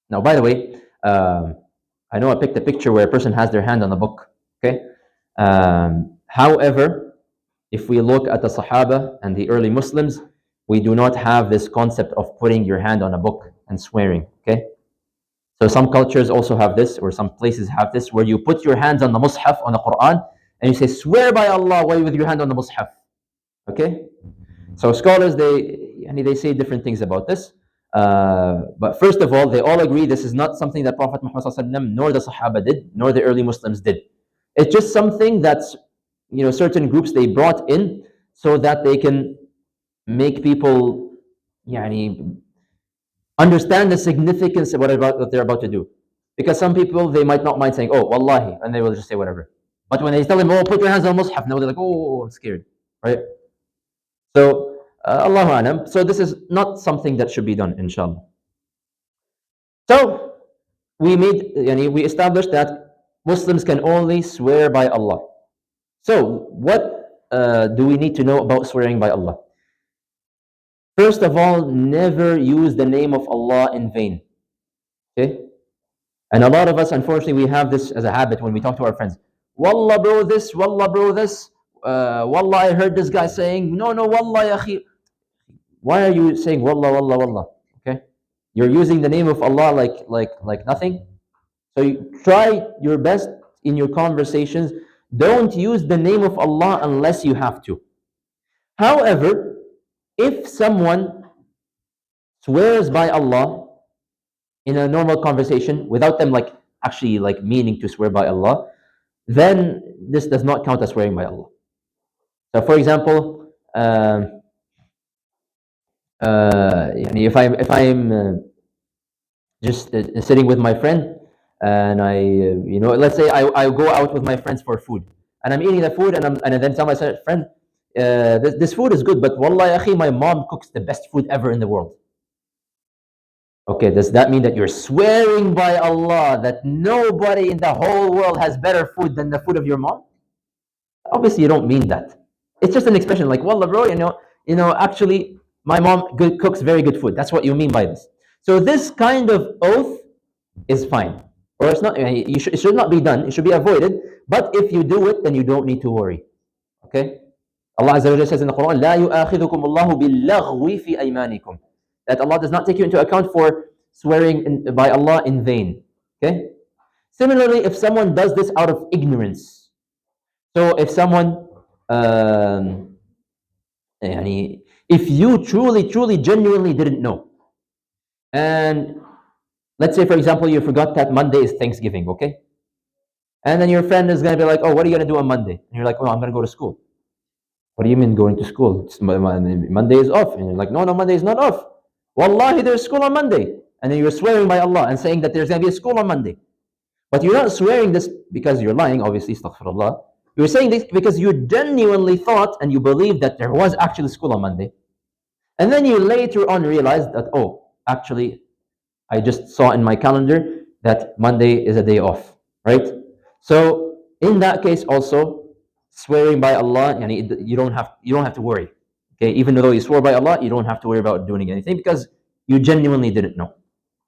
Now, by the way, I know I picked a picture where a person has their hand on a book. Okay? However, if we look at the Sahaba and the early Muslims, we do not have this concept of putting your hand on a book and swearing. Okay? So some cultures also have this, or some places have this, where you put your hands on the Mus'haf, on the Quran, and you say, swear by Allah while with your hand on the Mus'haf. Okay? So scholars, they say different things about this. But first of all, they all agree this is not something that Prophet Muhammad ﷺ, nor the Sahaba did, nor the early Muslims did. It's just something that's, certain groups they brought in so that they can make people understand the significance of what they're about to do. Because some people, they might not mind saying, oh, wallahi, and they will just say whatever. But when they tell them, oh, put your hands on the Mus'haf, now they're like, oh, I'm scared, right? So, Allahu Alam. So this is not something that should be done, inshallah. So, we established that Muslims can only swear by Allah. So, what do we need to know about swearing by Allah? First of all, never use the name of Allah in vain. Okay? And a lot of us, unfortunately, we have this as a habit when we talk to our friends. Wallah, bro, this. Wallah, bro, this. Wallah, I heard this guy saying, no, wallah, ya akhi. Why are you saying wallah, wallah, wallah? Okay? You're using the name of Allah like nothing. So you try your best in your conversations. Don't use the name of Allah unless you have to. However, if someone swears by Allah in a normal conversation without them actually meaning to swear by Allah, then this does not count as swearing by Allah. So for example, if I'm just sitting with my friend and let's say I go out with my friends for food and I'm eating the food and I then tell my friend, this food is good, but wallah ya akhi, my mom cooks the best food ever in the world. Okay, does that mean that you're swearing by Allah that nobody in the whole world has better food than the food of your mom? Obviously, you don't mean that. It's just an expression like, wallah bro, actually, my mom cooks very good food. That's what you mean by this. So this kind of oath is fine. Or it's not. It should not be done. It should be avoided. But if you do it, then you don't need to worry. Okay? Allah Azza wa Jalla says in the Quran, لا يؤاخذكم الله باللغو في أيمانكم. That Allah does not take you into account for swearing by Allah in vain. Okay? Similarly, if someone does this out of ignorance, so if someone, if you truly, genuinely didn't know, and let's say, for example, you forgot that Monday is Thanksgiving, okay? And then your friend is going to be like, oh, what are you going to do on Monday? And you're like, well, I'm going to go to school. What do you mean going to school? Monday is off. And you're like, no, Monday is not off. Wallahi, there's school on Monday. And then you're swearing by Allah and saying that there's going to be a school on Monday. But you're not swearing this because you're lying, obviously, astaghfirullah. You're saying this because you genuinely thought and you believed that there was actually school on Monday. And then you later on realized that, oh, actually, I just saw in my calendar that Monday is a day off, right? So in that case also, swearing by Allah, yani you don't have to worry. Okay, even though you swore by Allah, you don't have to worry about doing anything because you genuinely didn't know.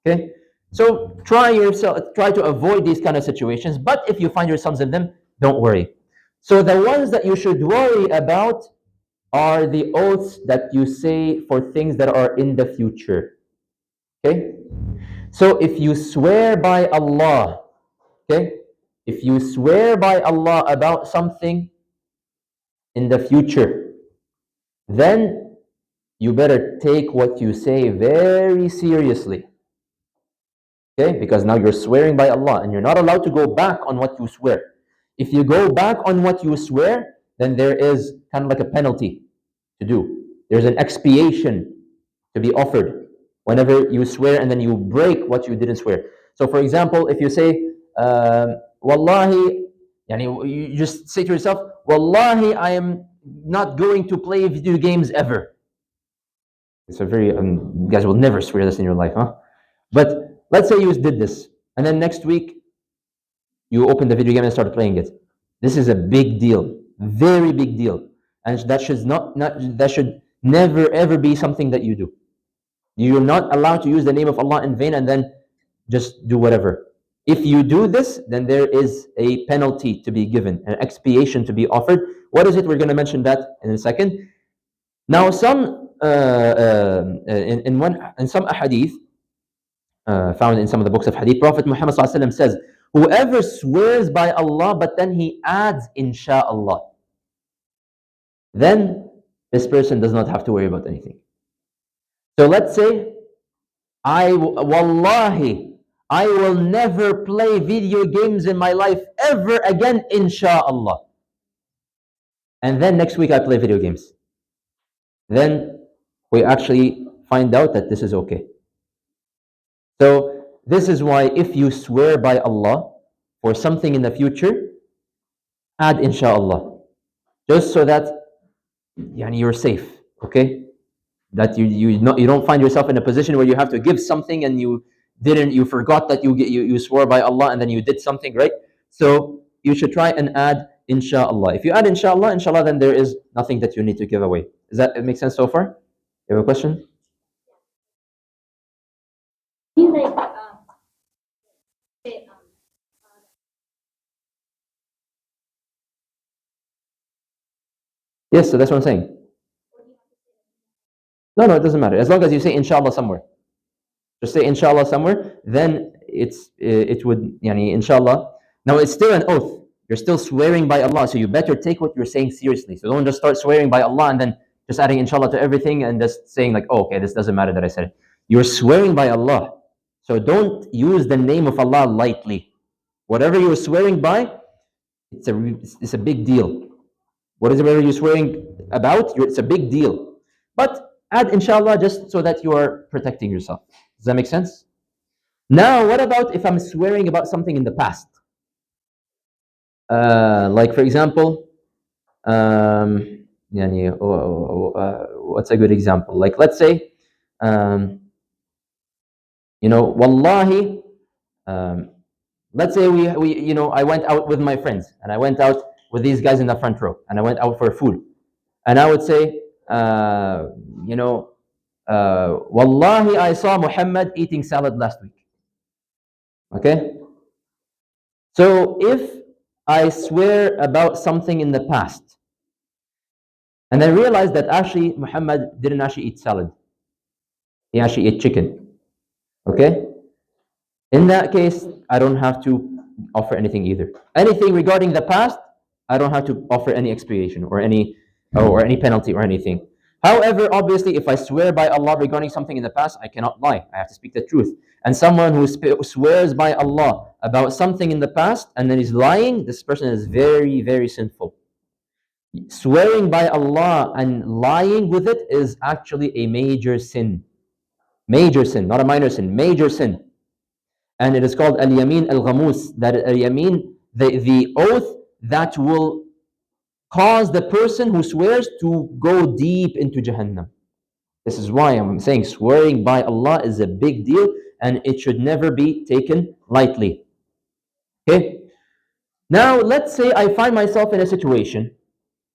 Okay, so try to avoid these kind of situations. But if you find yourselves in them, don't worry. So the ones that you should worry about are the oaths that you say for things that are in the future. Okay, so if you swear by Allah, okay, if you swear by Allah about something in the future, then you better take what you say very seriously. Okay, because now you're swearing by Allah and you're not allowed to go back on what you swear. If you go back on what you swear, then there is kind of like a penalty to do. There's an expiation to be offered whenever you swear and then you break what you didn't swear. So, for example, if you say, Wallahi, you just say to yourself, Wallahi, I am not going to play video games ever. It's a very, you guys will never swear this in your life, huh? But let's say you did this, and then next week you open the video game and start playing it. This is a big deal, very big deal, and that should that should never ever be something that you do. You're not allowed to use the name of Allah in vain and then just do whatever. If you do this, then there is a penalty to be given, an expiation to be offered. What is it? We're going to mention that in a second. Now, in some ahadith found in some of the books of hadith, Prophet Muhammad ﷺ says, whoever swears by Allah but then he adds insha'Allah, then this person does not have to worry about anything. So let's say, Wallahi, I will never play video games in my life ever again, insha'Allah. And then next week I play video games. Then we actually find out that this is okay. So this is why if you swear by Allah for something in the future, add insha'Allah. Just so that you're safe, okay? That you don't find yourself in a position where you have to give something and you forgot that you swore by Allah and then you did something, right? So you should try and add insha'Allah. If you add inshallah, then there is nothing that you need to give away. Does that make sense so far? You have a question? Yes, so that's what I'm saying. No, it doesn't matter. As long as you say inshallah somewhere. Just say inshallah somewhere, then it would, inshallah. Now it's still an oath. You're still swearing by Allah, so you better take what you're saying seriously. So don't just start swearing by Allah and then just adding inshallah to everything and just saying like, oh, okay, this doesn't matter that I said it. You're swearing by Allah. So don't use the name of Allah lightly. Whatever you're swearing by, it's a big deal. Whatever you're swearing about, it's a big deal. But add inshallah just so that you are protecting yourself. Does that make sense? Now, what about if I'm swearing about something in the past? Like, for example, what's a good example? Like, let's say, wallahi, let's say I went out with my friends and I went out with these guys in the front row and I went out for food. And I would say, wallahi, I saw Muhammad eating salad last week. Okay? So if I swear about something in the past, and I realize that actually Muhammad didn't actually eat salad. He actually ate chicken. Okay? In that case, I don't have to offer anything either. Anything regarding the past, I don't have to offer any expiation or any penalty or anything. However, obviously, if I swear by Allah regarding something in the past, I cannot lie. I have to speak the truth. And someone who swears by Allah about something in the past and then is lying, this person is very, very sinful. Swearing by Allah and lying with it is actually a major sin. Major sin, not a minor sin, major sin. And it is called al-yamin al-ghamus, that al-yamin, the oath that will cause the person who swears to go deep into Jahannam. This is why I'm saying swearing by Allah is a big deal, and it should never be taken lightly. Okay? Now, let's say I find myself in a situation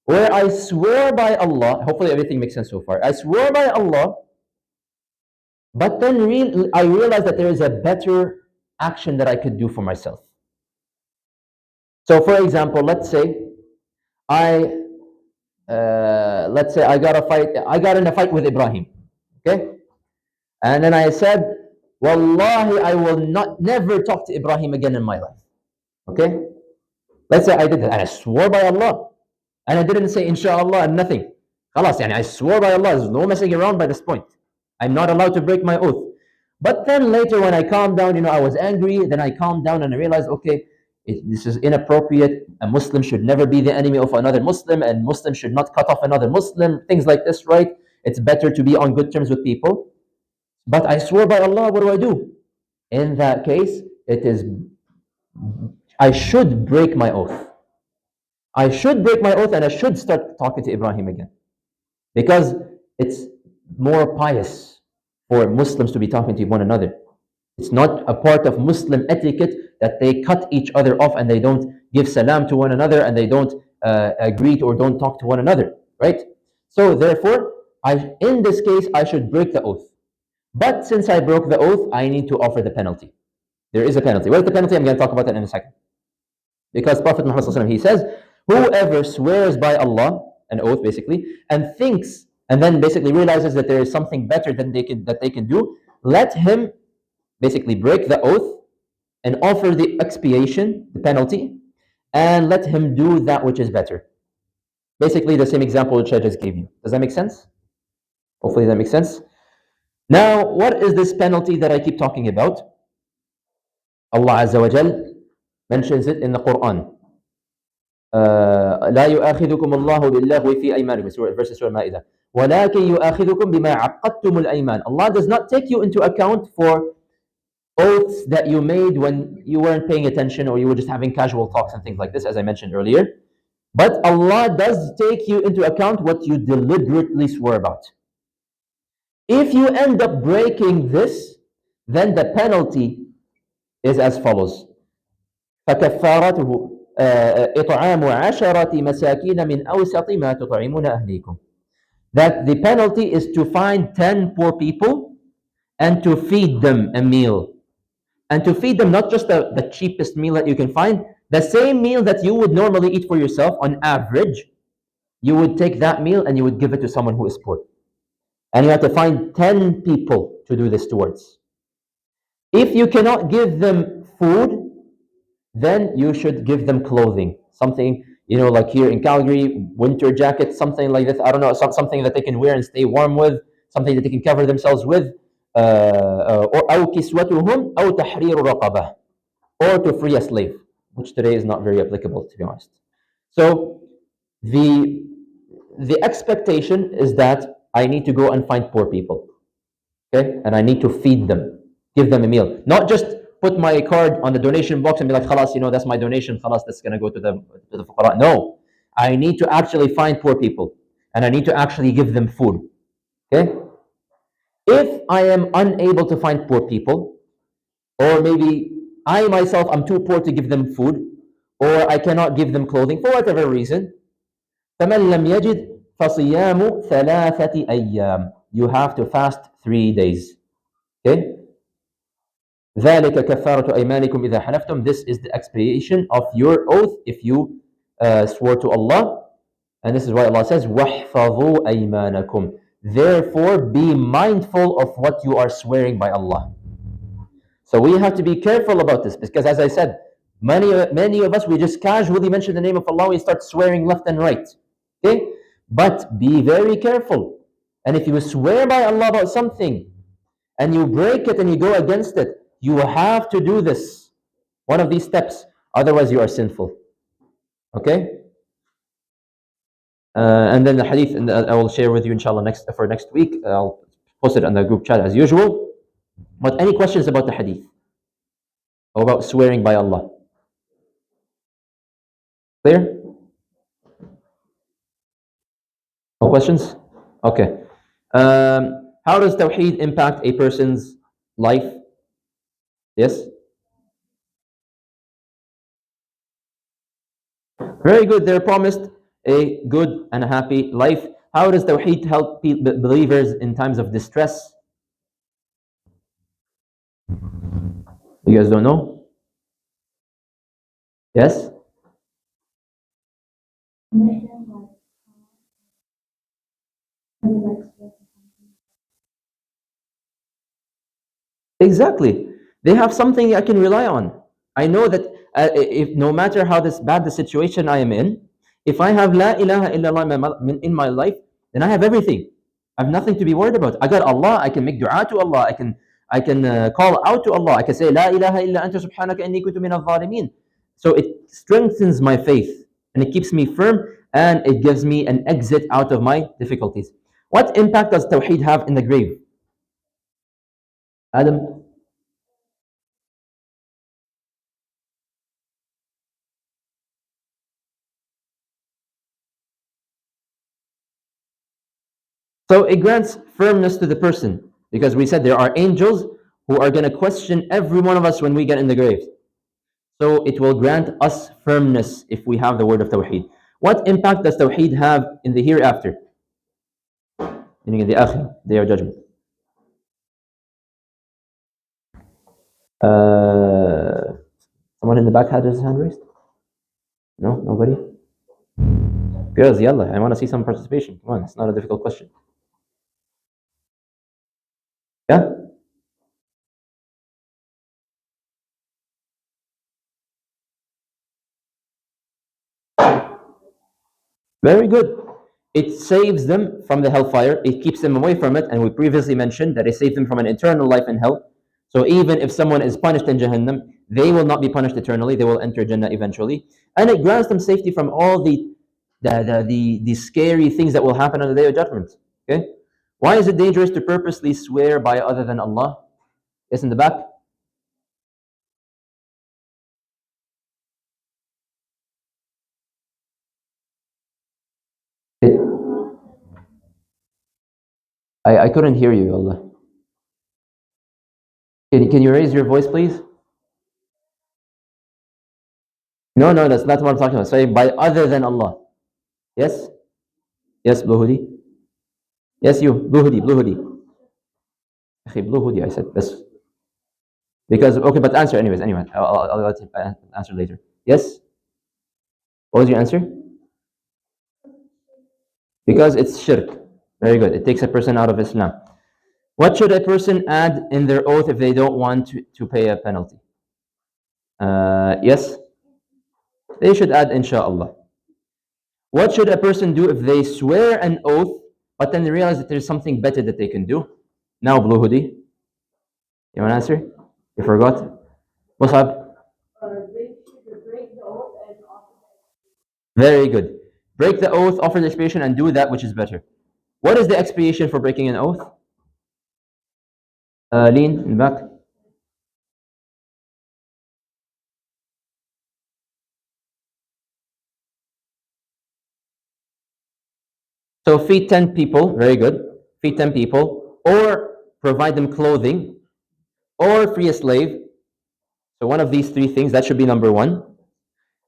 where I swear by Allah, hopefully everything makes sense so far. I swear by Allah, but then I realize that there is a better action that I could do for myself. So, for example, I let's say I got in a fight with Ibrahim, okay? And then I said, Wallahi, I will never talk to Ibrahim again in my life, okay? Let's say I did that, and I swore by Allah, and I didn't say inshallah and nothing. Khalas, I swore by Allah, there's no messing around by this point. I'm not allowed to break my oath. But then later when I calmed down, I was angry, then I calmed down and I realized, okay, this is inappropriate. A Muslim should never be the enemy of another Muslim, and Muslim should not cut off another Muslim, things like this, right? It's better to be on good terms with people. But I swear by Allah, what do I do? In that case, I should break my oath. I should break my oath and I should start talking to Ibrahim again. Because it's more pious for Muslims to be talking to one another. It's not a part of Muslim etiquette that they cut each other off and they don't give salam to one another and they don't greet or don't talk to one another, right? So therefore, in this case, I should break the oath. But since I broke the oath, I need to offer the penalty. There is a penalty. What is the penalty? I'm going to talk about that in a second. Because Prophet Muhammad, he says, whoever swears by Allah, an oath basically, and thinks, and then basically realizes that there is something better that they can do, let him basically break the oath and offer the expiation, the penalty, and let him do that which is better. Basically the same example which I just gave you. Does that make sense? Hopefully that makes sense. Now, what is this penalty that I keep talking about? Allah Azza wa Jal mentions it in the Quran. لا يؤاخذكم الله باللغو في أيمانكم, verses Surah Ma'idah. ولكن يؤاخذكم بما عقدتم الأيمان. Allah does not take you into account for oaths that you made when you weren't paying attention or you were just having casual talks and things like this, as I mentioned earlier. But Allah does take you into account what you deliberately swore about. If you end up breaking this, then the penalty is as follows. فكفارته إطعام عشرة مساكين من أوسط ما تطعمون أهليكم. That the penalty is to find 10 poor people and to feed them a meal. And to feed them not just the cheapest meal that you can find, the same meal that you would normally eat for yourself on average, you would take that meal and you would give it to someone who is poor. And you have to find 10 people to do this towards. If you cannot give them food, then you should give them clothing. Something, like here in Calgary, winter jacket, something like this. I don't know, something that they can wear and stay warm with, something that they can cover themselves with. أو كسوتهم أو تحرير رقبة, or to free a slave, which today is not very applicable, to be honest. So the expectation is that I need to go and find poor people, okay, and I need to feed them, give them a meal, not just put my card on the donation box and be like, khalas, that's my donation, khalas, that's going to go to the fuqara. No, I need to actually find poor people and I need to actually give them food, okay? If I am unable to find poor people, or maybe I myself am too poor to give them food, or I cannot give them clothing for whatever reason, فَمَنْ لَمْ يَجِدْ فَصِيَّامُ ثَلَاثَةِ أَيَّامٍ. You have to fast 3 days, okay? ذَلِكَ كَفَّارَةُ أَيْمَانِكُمْ إِذَا حَلَفْتُمْ. This is the expiation of your oath if you swore to Allah. And this is why Allah says, وَاحْفَظُوا أَيْمَانَكُمْ. Therefore, be mindful of what you are swearing by Allah. So we have to be careful about this, because as I said, many of us, we just casually mention the name of Allah, we start swearing left and right. Okay? But be very careful. And if you swear by Allah about something, and you break it and you go against it, you have to do this, one of these steps. Otherwise, you are sinful. Okay? And then the hadith, and I will share with you, inshallah, for next week. I'll post it on the group chat as usual. But any questions about the hadith? Or about swearing by Allah? Clear? No questions? Okay. How does tawhid impact a person's life Yes? Very good. They're promised a good and a happy life. How does Tawheed help believers in times of distress? You guys don't know? Yes? Exactly. They have something I can rely on. I know that if no matter how bad the situation I am in, if I have La ilaha illallah in my life, then I have everything. I have nothing to be worried about. I got Allah. I can make dua to Allah. I can call out to Allah. I can say La ilaha illa anta subhanaka inni kuntu min al-zalimin. So it strengthens my faith and it keeps me firm and it gives me an exit out of my difficulties. What impact does Tawheed have in the grave? Adam? So it grants firmness to the person because we said there are angels who are going to question every one of us when we get in the grave. So it will grant us firmness if we have the word of Tawheed. What impact does Tawheed have in the hereafter, meaning in the Akhirah, day of judgment? Uh, Someone in the back had his hand raised? No? Nobody? Girls, yalla, I want to see some participation. Come on, it's not a difficult question. Yeah? Very good. It saves them from the hellfire. It keeps them away from it. And we previously mentioned that it saves them from an eternal life in hell. So even if someone is punished in Jahannam, they will not be punished eternally. They will enter Jannah eventually. And it grants them safety from all the scary things that will happen on the day of judgment. Okay? Why is it dangerous to purposely swear by other than Allah? Yes, in the back. It, I couldn't hear you, Allah. Can you raise your voice, please? No, no, that's not what I'm talking about. Say by other than Allah. Yes? Yes, Blue Hoodie. Yes, you, Blue Hoodie, Blue Hoodie. Okay, Blue Hoodie, I said. That's because, okay, but answer anyways. Anyway, I'll let you answer later. Yes? What was your answer? Because it's shirk. Very good. It takes a person out of Islam. What should a person add in their oath if they don't want to pay a penalty? Yes? They should add inshallah. What should a person do if they swear an oath, but then they realize that there's something better that they can do? Now, Blue Hoodie, you want to answer? You forgot? Musab? Very good. Break the oath, offer the expiation, and do that which is better. What is the expiation for breaking an oath? Lean in the back. So feed 10 people, very good. Feed 10 people, or provide them clothing, or free a slave. So one of these three things, that should be number one.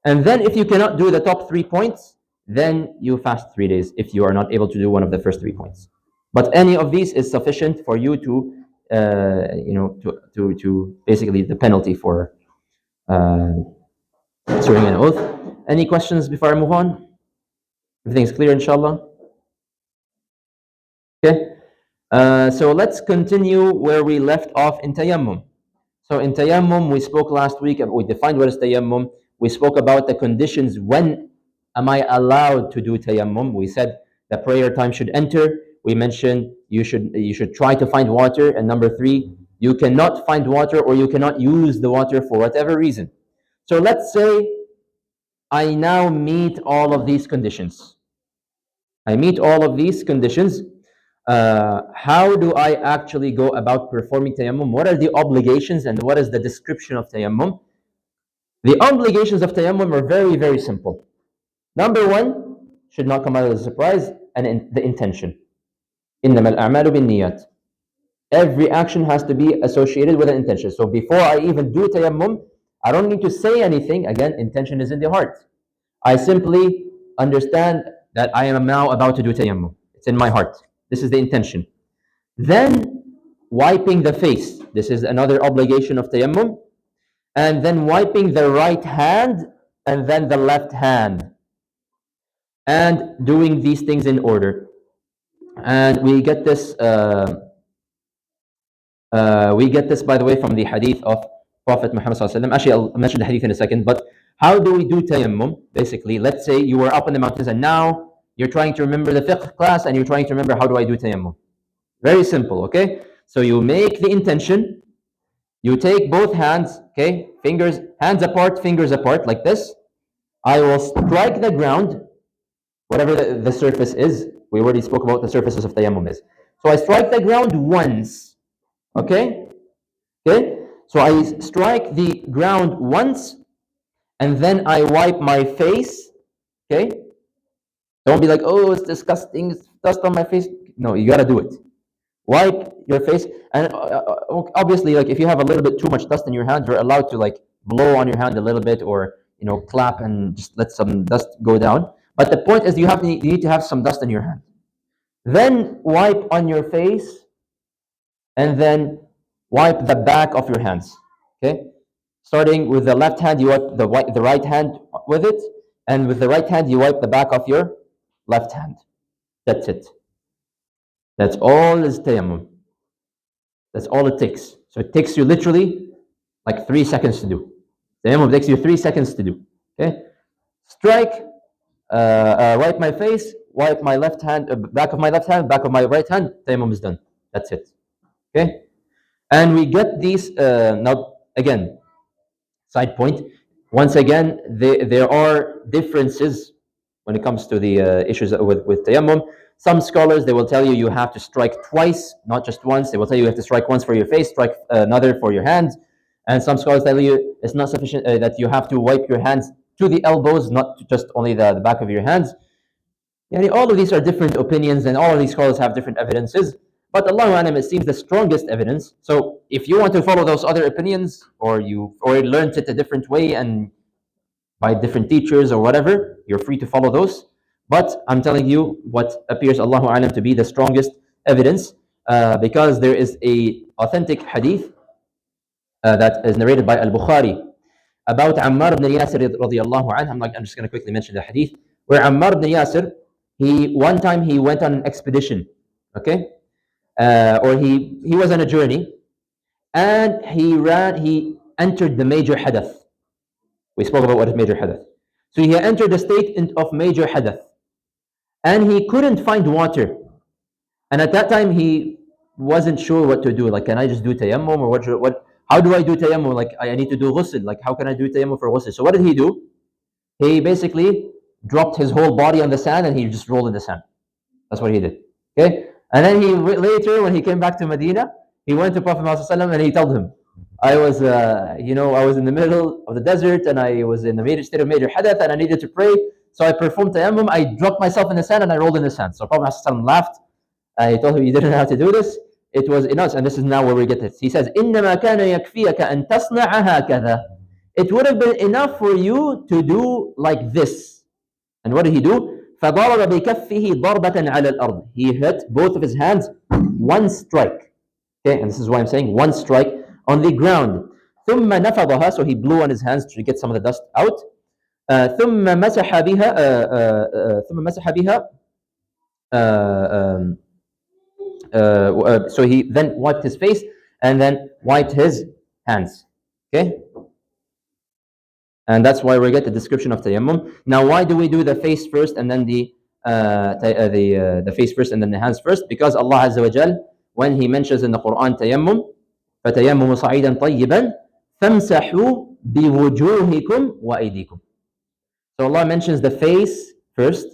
And then if you cannot do the top 3 points, then you fast 3 days if you are not able to do one of the first 3 points. But any of these is sufficient for you to, to basically the penalty for swearing an oath. Any questions before I move on? Everything's clear, inshallah? Okay. So let's continue where we left off in Tayammum. So in Tayammum, we spoke last week, we defined what is Tayammum. We spoke about the conditions. When am I allowed to do Tayammum? We said the prayer time should enter. We mentioned you should try to find water. And number 3, you cannot find water or you cannot use the water for whatever reason. So let's say I now meet all of these conditions. I meet all of these conditions. How do I actually go about performing tayammum? What are the obligations and what is the description of tayammum? The obligations of tayammum are very, very simple. Number 1, should not come out as a surprise, and the intention. إنما الأعمال بالنيات. Every action has to be associated with an intention. So before I even do tayammum, I don't need to say anything. Again, intention is in the heart. I simply understand that I am now about to do tayammum. It's in my heart. This is the intention. Then wiping the face. This is another obligation of tayammum. And then wiping the right hand and then the left hand. And doing these things in order. And we get this, by the way, from the hadith of Prophet Muhammad Sallallahu Alaihi Wasallam. Actually, I'll mention the hadith in a second. But how do we do tayammum? Basically, let's say you were up in the mountains and now you're trying to remember the fiqh class and you're trying to remember how do I do tayammum. Very simple, okay? So you make the intention, you take both hands, okay? Hands apart, fingers apart, like this. I will strike the ground, whatever the surface is. We already spoke about the surfaces of tayammum is. So I strike the ground once, okay? Okay? So I strike the ground once, and then I wipe my face, okay? Don't be like, oh, it's disgusting, it's dust on my face. No, you gotta do it. Wipe your face, and obviously, like if you have a little bit too much dust in your hand, you're allowed to like blow on your hand a little bit, or clap and just let some dust go down. But the point is, you need to have some dust in your hand. Then wipe on your face, and then wipe the back of your hands. Okay, starting with the left hand, you wipe the right hand with it, and with the right hand, you wipe the back of your left hand. That's it. That's all is tayammum. That's all it takes. So it takes you literally like 3 seconds to do. Tayammum takes you 3 seconds to do. Okay? Strike, wipe my face, wipe my left hand, back of my left hand, back of my right hand, tayammum is done. That's it. Okay? And we get these, now again, side point. Once again, there are differences when it comes to the issues with tayammum. Some scholars, they will tell you have to strike twice, not just once. They will tell you have to strike once for your face, strike another for your hands. And some scholars tell you it's not sufficient, that you have to wipe your hands to the elbows, not just only the back of your hands. All of these are different opinions, and all of these scholars have different evidences. But Allahu Alam, it seems the strongest evidence. So if you want to follow those other opinions, or you learned it a different way and by different teachers or whatever, you're free to follow those. But I'm telling you what appears, Allahu Alam, to be the strongest evidence, because there is a authentic hadith that is narrated by Al-Bukhari about Ammar ibn Yasir radiyallahu anhu. I'm just going to quickly mention the hadith, where Ammar ibn Yasir, one time he went on an expedition, okay? Or he was on a journey, and he entered the major hadath. We spoke about what is major hadath. So he entered the state of major hadath, and he couldn't find water. And at that time, he wasn't sure what to do. Like, can I just do tayammum, or how do I do tayammum? Like, I need to do ghusl. Like, how can I do tayammum for ghusl? So what did he do? He basically dropped his whole body on the sand, and he just rolled in the sand. That's what he did. Okay? And then later, when he came back to Medina, he went to Prophet Muhammad and he told him, I was in the middle of the desert, and I was in the state of major hadath, and I needed to pray. So I performed tayammum. I dropped myself in the sand, and I rolled in the sand. So Prophet Muhammad laughed. He told him, you didn't know how to do this. It was enough, and this is now where we get it. He says, إِنَّمَا كَانَ يَكْفِيَكَ أَن تَصْنَعَ هَكَذَا. It would have been enough for you to do like this. And what did he do? فَضَرَبَ بِكَفِّهِ ضَرْبَةً عَلَى الْأَرْضِ. He hit both of his hands, one strike. Okay, and this is why I'm saying one strike on the ground. ثُمَّ نَفَضَهَا. So he blew on his hands to get some of the dust out. ثُمَّ مَسَحَ بِهَا. So he then wiped his face and then wiped his hands. Okay? And that's why we get the description of tayammum. Now, why do we do the face first and then the face first and then the hands first? Because Allah Azza wa Jal, when He mentions in the Quran tayammum, فَتَيَمُّمُ صَعِيدًا طَيِّبًا فَامْسَحُوا بِوُجُوهِكُمْ وَأَيْدِيكُمْ. So Allah mentions the face first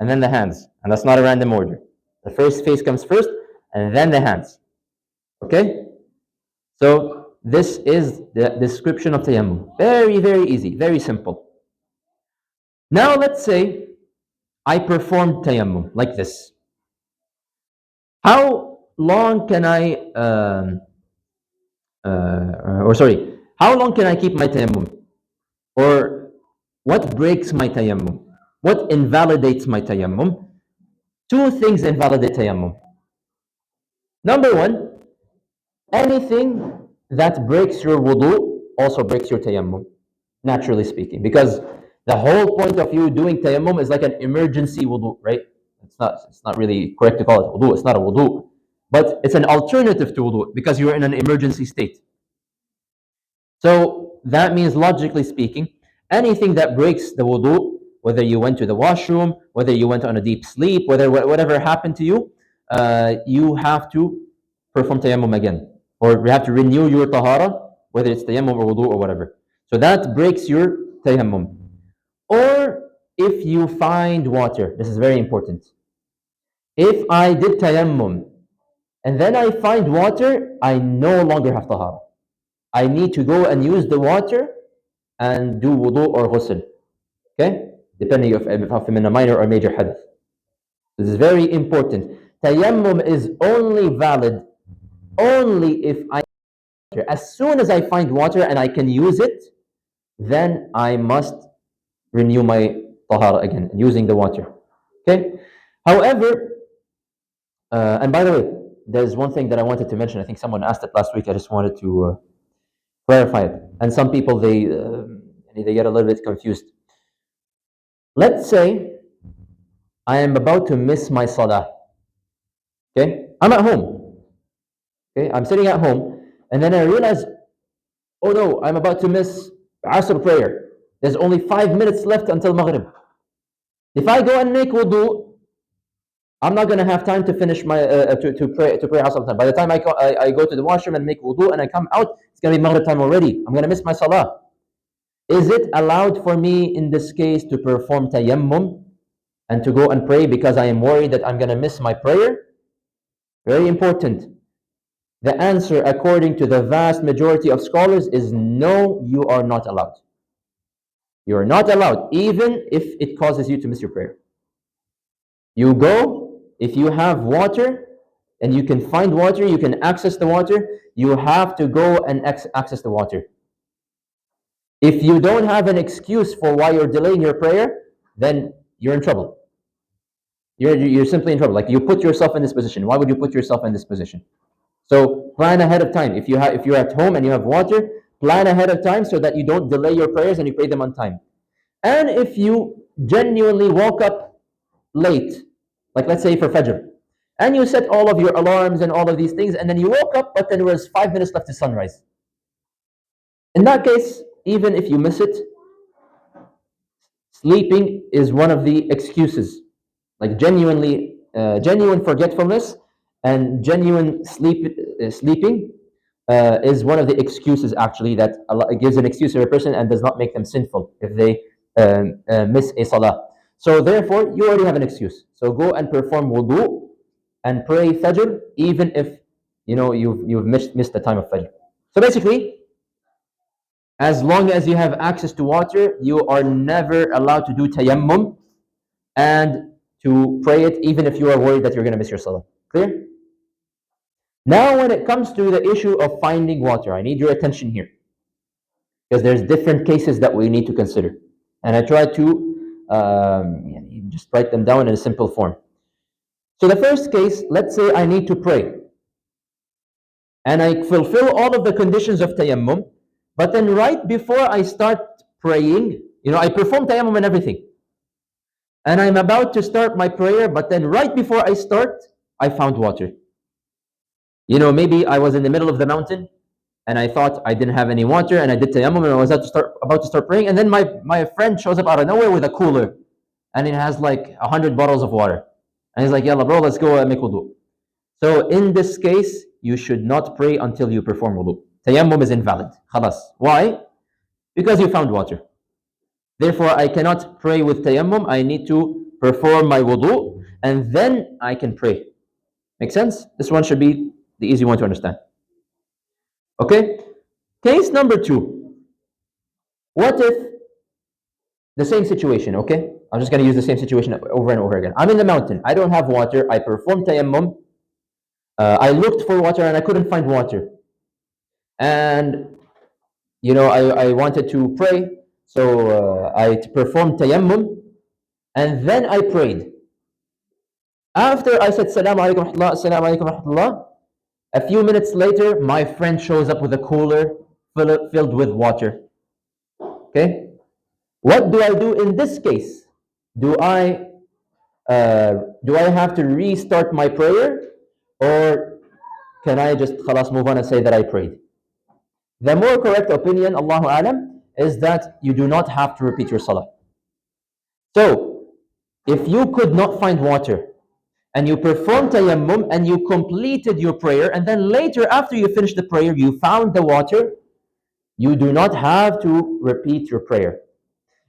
and then the hands. And that's not a random order. The first face comes first and then the hands. Okay? So this is the description of tayammum. Very, very easy, very simple. Now let's say I performed tayammum like this. How long can I, or sorry, how long can I keep my tayammum? Or what breaks my tayammum? What invalidates my tayammum? Two things invalidate tayammum. Number one, anything that breaks your wudu also breaks your tayammum, naturally speaking, because the whole point of you doing tayammum is like an emergency wudu, right? It's not really correct to call it wudu. It's not a wudu, but it's an alternative to wudu because you're in an emergency state. So that means, logically speaking, anything that breaks the wudu, whether you went to the washroom, whether you went on a deep sleep, whatever happened to you, you have to perform tayammum again, or you have to renew your tahara, whether it's tayammum or wudu or whatever. So that breaks your tayammum. Or if you find water, this is very important. If I did tayammum and then I find water, I no longer have tahara. I need to go and use the water and do wudu or ghusl. Okay? Depending if I'm in a minor or major hadith. This is very important. Tayammum is only valid only if as soon as I find water and I can use it, then I must renew my tahara again using the water. Okay? However, and by the way, there's one thing that I wanted to mention. I think someone asked it last week. I just wanted to clarify it. And some people they get a little bit confused. Let's say I am about to miss my salah. Okay, I'm at home. Okay, I'm sitting at home, and then I realize, oh no, I'm about to miss Asr prayer. There's only 5 minutes left until Maghrib. If I go and make wudu, I'm not gonna have time to finish my to pray Asr time. By the time I go to the washroom and make wudu and I come out, it's gonna be Maghrib time already. I'm gonna miss my salah. Is it allowed for me in this case to perform tayammum and to go and pray because I am worried that I'm gonna miss my prayer? Very important. The answer, according to the vast majority of scholars, is no, you are not allowed. You are not allowed, even if it causes you to miss your prayer. You go, if you have water and you can find water, you can access the water, you have to go and access the water. If you don't have an excuse for why you're delaying your prayer, then you're in trouble. You're simply in trouble. Like, you put yourself in this position. Why would you put yourself in this position? So plan ahead of time. If you're at home and you have water, plan ahead of time so that you don't delay your prayers and you pray them on time. And if you genuinely woke up late, like let's say for Fajr, and you set all of your alarms and all of these things, and then you woke up, but then there was 5 minutes left to sunrise. In that case, even if you miss it, sleeping is one of the excuses. Like genuine forgetfulness and genuine sleeping is one of the excuses, actually, that Allah gives an excuse to a person and does not make them sinful if they miss a salah. So therefore, you already have an excuse. So go and perform wudu and pray Fajr, even if you've missed the time of Fajr. So basically, as long as you have access to water, you are never allowed to do tayammum and to pray it, even if you are worried that you're going to miss your salah. Clear? Now, when it comes to the issue of finding water, I need your attention here, because there's different cases that we need to consider. And I try to just write them down in a simple form. So the first case, let's say I need to pray, and I fulfill all of the conditions of tayammum, but then right before I start praying, I perform tayammum and everything, and I'm about to start my prayer, but then right before I start, I found water. Maybe I was in the middle of the mountain and I thought I didn't have any water, and I did tayammum and I was about to start praying, and then my friend shows up out of nowhere with a cooler and it has like 100 bottles of water. And he's like, "Yalla, bro, let's go and make wudu." So in this case, you should not pray until you perform wudu. Tayammum is invalid. Khalas. Why? Because you found water. Therefore, I cannot pray with tayammum. I need to perform my wudu and then I can pray. Make sense? This one should be the easy one to understand. Okay? Case number 2. What if the same situation, okay? I'm just going to use the same situation over and over again. I'm in the mountain. I don't have water. I perform tayammum. I looked for water and I couldn't find water. And I wanted to pray, so I performed tayammum, and then I prayed. After I said Salaam alaikum rahmatullah, Assalamu alaikum rahmatullah, a few minutes later, my friend shows up with a cooler filled with water. Okay? What do I do in this case? Do I have to restart my prayer, or can I just khalas move on and say that I prayed? The more correct opinion, Allahu Alam, is that you do not have to repeat your salah. So, if you could not find water and you performed tayammum and you completed your prayer, and then later after you finished the prayer you found the water, you do not have to repeat your prayer.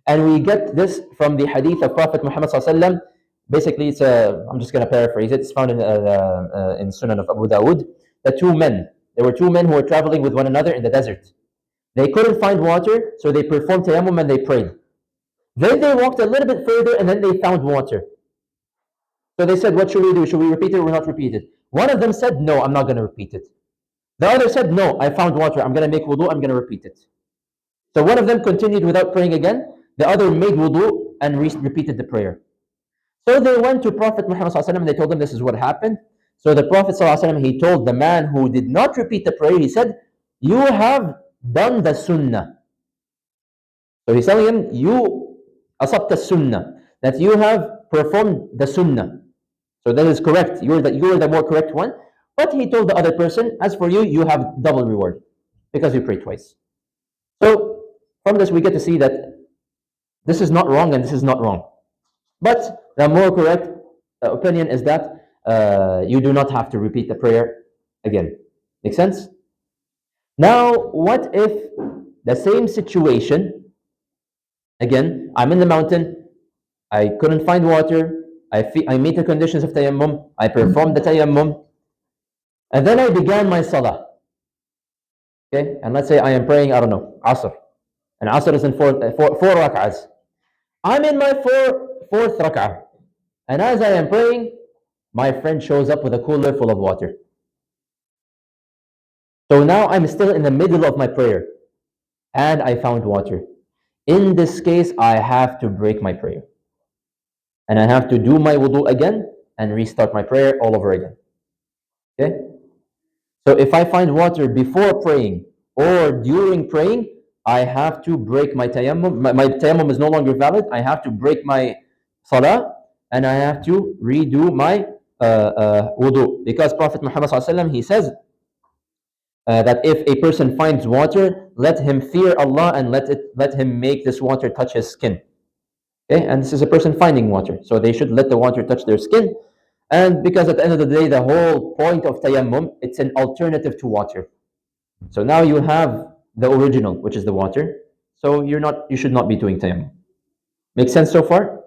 And we get this from the hadith of Prophet Muhammad sallallahu alaihi wasallam. Basically, I'm just going to paraphrase it. It's found in Sunan of Abu Dawood. There were two men who were traveling with one another in the desert. They couldn't find water, so they performed tayammum and they prayed. Then they walked a little bit further and then they found water. So they said, what should we do? Should we repeat it or not repeat it? One of them said, no, I'm not going to repeat it. The other said, no, I found water. I'm going to make wudu. I'm going to repeat it. So one of them continued without praying again. The other made wudu and repeated the prayer. So they went to Prophet Muhammad and they told him this is what happened. So the Prophet he told the man who did not repeat the prayer, he said, you have done the sunnah. So he's telling him, you asabta sunnah, that you have performed the sunnah. So that is correct. You're the more correct one. But he told the other person, as for you, you have double reward because you prayed twice. So from this we get to see that this is not wrong and this is not wrong. But the more correct opinion is that you do not have to repeat the prayer again. Make sense? Now, what if the same situation, again, I'm in the mountain, I couldn't find water, I meet the conditions of tayammum, I performed the tayammum, and then I began my salah. Okay, and let's say I am praying, I don't know, Asr. And Asr is in four rak'ahs. I'm in my fourth rak'ah. And as I am praying, my friend shows up with a cooler full of water. So now I'm still in the middle of my prayer. And I found water. In this case, I have to break my prayer. And I have to do my wudu again and restart my prayer all over again. Okay? So if I find water before praying or during praying, I have to break my tayammum. My tayammum is no longer valid. I have to break my salah and I have to redo my wudu. Because Prophet Muhammad he says that if a person finds water, let him fear Allah and let him make this water touch his skin. Okay? And this is a person finding water. So they should let the water touch their skin. And because at the end of the day, the whole point of tayammum, it's an alternative to water. So now you have the original, which is the water. So you should not be doing tayammum. Make sense so far?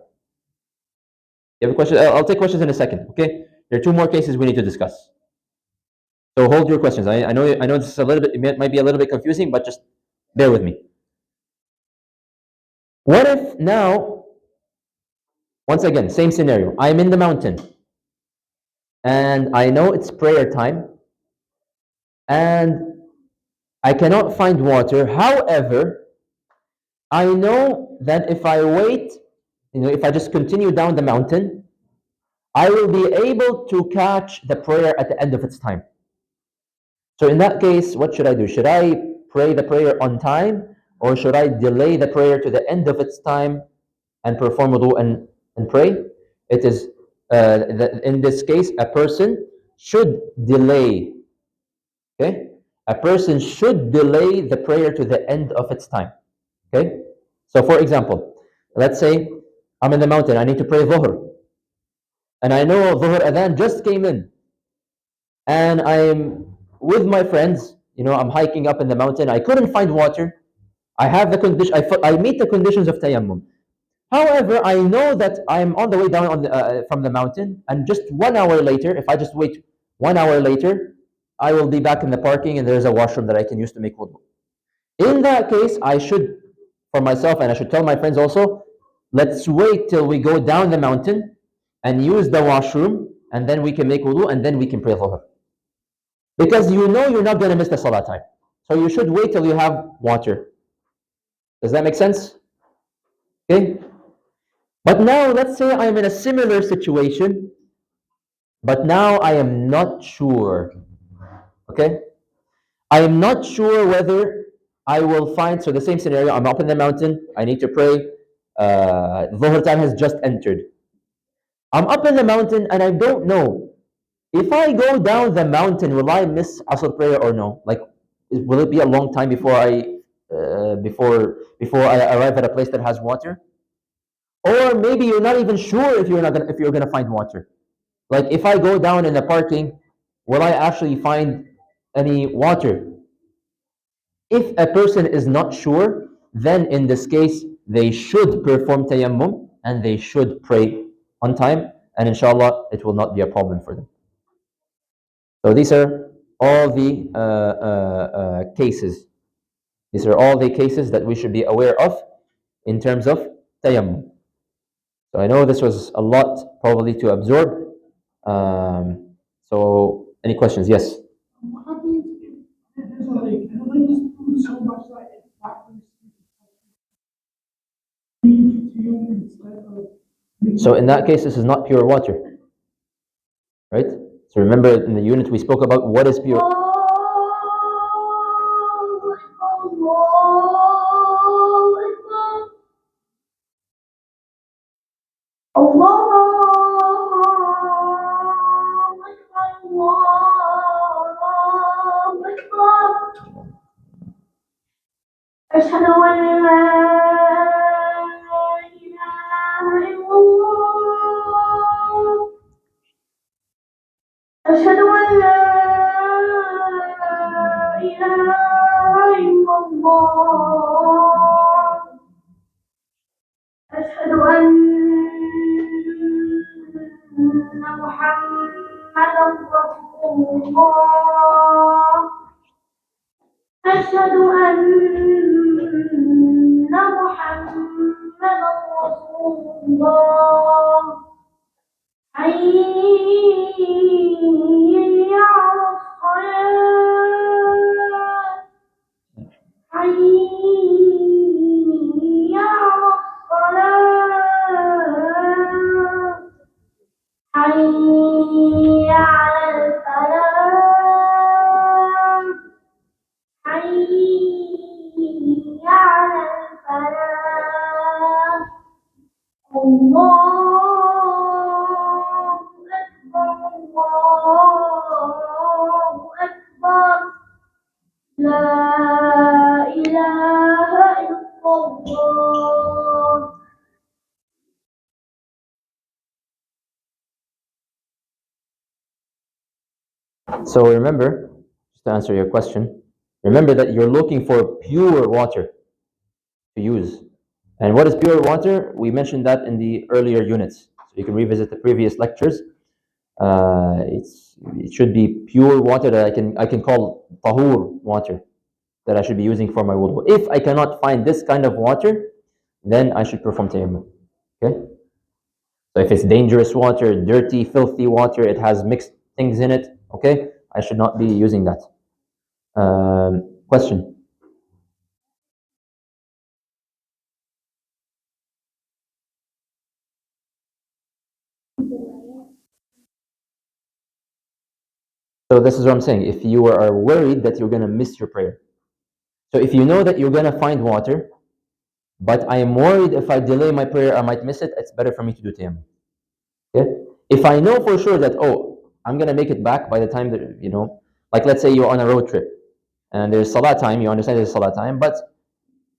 You have a question? I'll take questions in a second. Okay. There are two more cases we need to discuss. So hold your questions. I know this is it might be a little bit confusing, but just bear with me. What if now, once again, same scenario. I'm in the mountain and I know it's prayer time and I cannot find water. However, I know that if I wait, if I just continue down the mountain, I will be able to catch the prayer at the end of its time. So in that case, what should I do? Should I pray the prayer on time, or should I delay the prayer to the end of its time and perform wudu and pray? It is, in this case, a person should delay. Okay? A person should delay the prayer to the end of its time. Okay? So for example, let's say I'm in the mountain, I need to pray Dhuhr. And I know Dhuhr Adhan just came in. And I'm with my friends, I'm hiking up in the mountain. I couldn't find water. I have the condition. I meet the conditions of tayammum. However, I know that I'm on the way down from the mountain, and just 1 hour later, if I just wait 1 hour later, I will be back in the parking, and there's a washroom that I can use to make wudu. In that case, I should, for myself, and I should tell my friends also, let's wait till we go down the mountain and use the washroom, and then we can make wudu, and then we can pray dhuhr. because you know you're not going to miss the salah time. So you should wait till you have water. Does that make sense? Okay. But now let's say I'm in a similar situation, but now I am not sure. Okay. I am not sure whether I will find, so the same scenario, I'm up in the mountain, I need to pray, Dhuhr time has just entered. I'm up in the mountain and I don't know. If I go down the mountain, will I miss Asr prayer or no? Like, will it be a long time before I arrive at a place that has water? Or maybe you're not even sure if you're gonna find water. Like, if I go down in the parking, will I actually find any water? If a person is not sure, then in this case, they should perform tayammum and they should pray on time, and inshallah, it will not be a problem for them. So these are all the cases. These are all the cases that we should be aware of in terms of tayammum. So I know this was a lot probably to absorb. So any questions? Yes. So in that case, this is not pure water, right? So remember in the unit we spoke about what is pure. أشهد أن لا إله إلا الله أشهد أن لا إله إلا الله أشهد أن محمدا رسول الله أشهد أن محمدا رسول الله حي على الصلاة حي على الصلاة حي على الفلاح حي على الفلاح الله أكبر الله أكبر لا إله إلا الله. So remember, just to answer your question, remember that you're looking for pure water to use. And what is pure water? We mentioned that in the earlier units. So you can revisit the previous lectures. It should be pure water that I can call tahur water that I should be using for my wudu. If I cannot find this kind of water, then I should perform tayammum. Okay? So if it's dangerous water, dirty, filthy water, it has mixed things in it, okay? I should not be using that. Question? So this is what I'm saying. If you are worried that you're going to miss your prayer. So if you know that you're going to find water, but I am worried if I delay my prayer, I might miss it, it's better for me to do tayammum. Okay? If I know for sure that, oh, I'm going to make it back by the time that, like let's say you're on a road trip and there's salah time, you understand there's salah time, but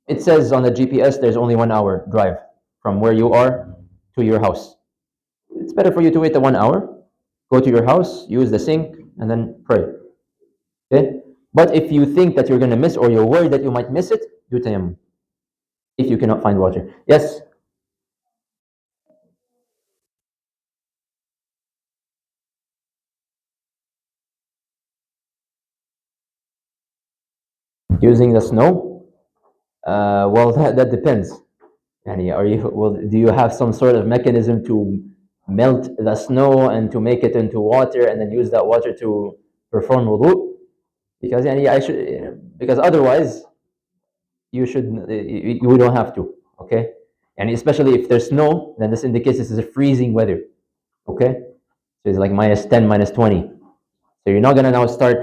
it says on the GPS there's only 1 hour drive from where you are to your house. It's better for you to wait the 1 hour, go to your house, use the sink, and then pray. Okay? But if you think that you're going to miss or you're worried that you might miss it, do tayammum. If you cannot find water. Yes? Using the snow? Well, that depends. Do you have some sort of mechanism to melt the snow and to make it into water and then use that water to perform wudu? because I should, because otherwise you should we don't have to. Okay, and especially if there's snow, then this indicates this is a freezing weather. Okay, so it's like -10, -20. So you're not gonna now start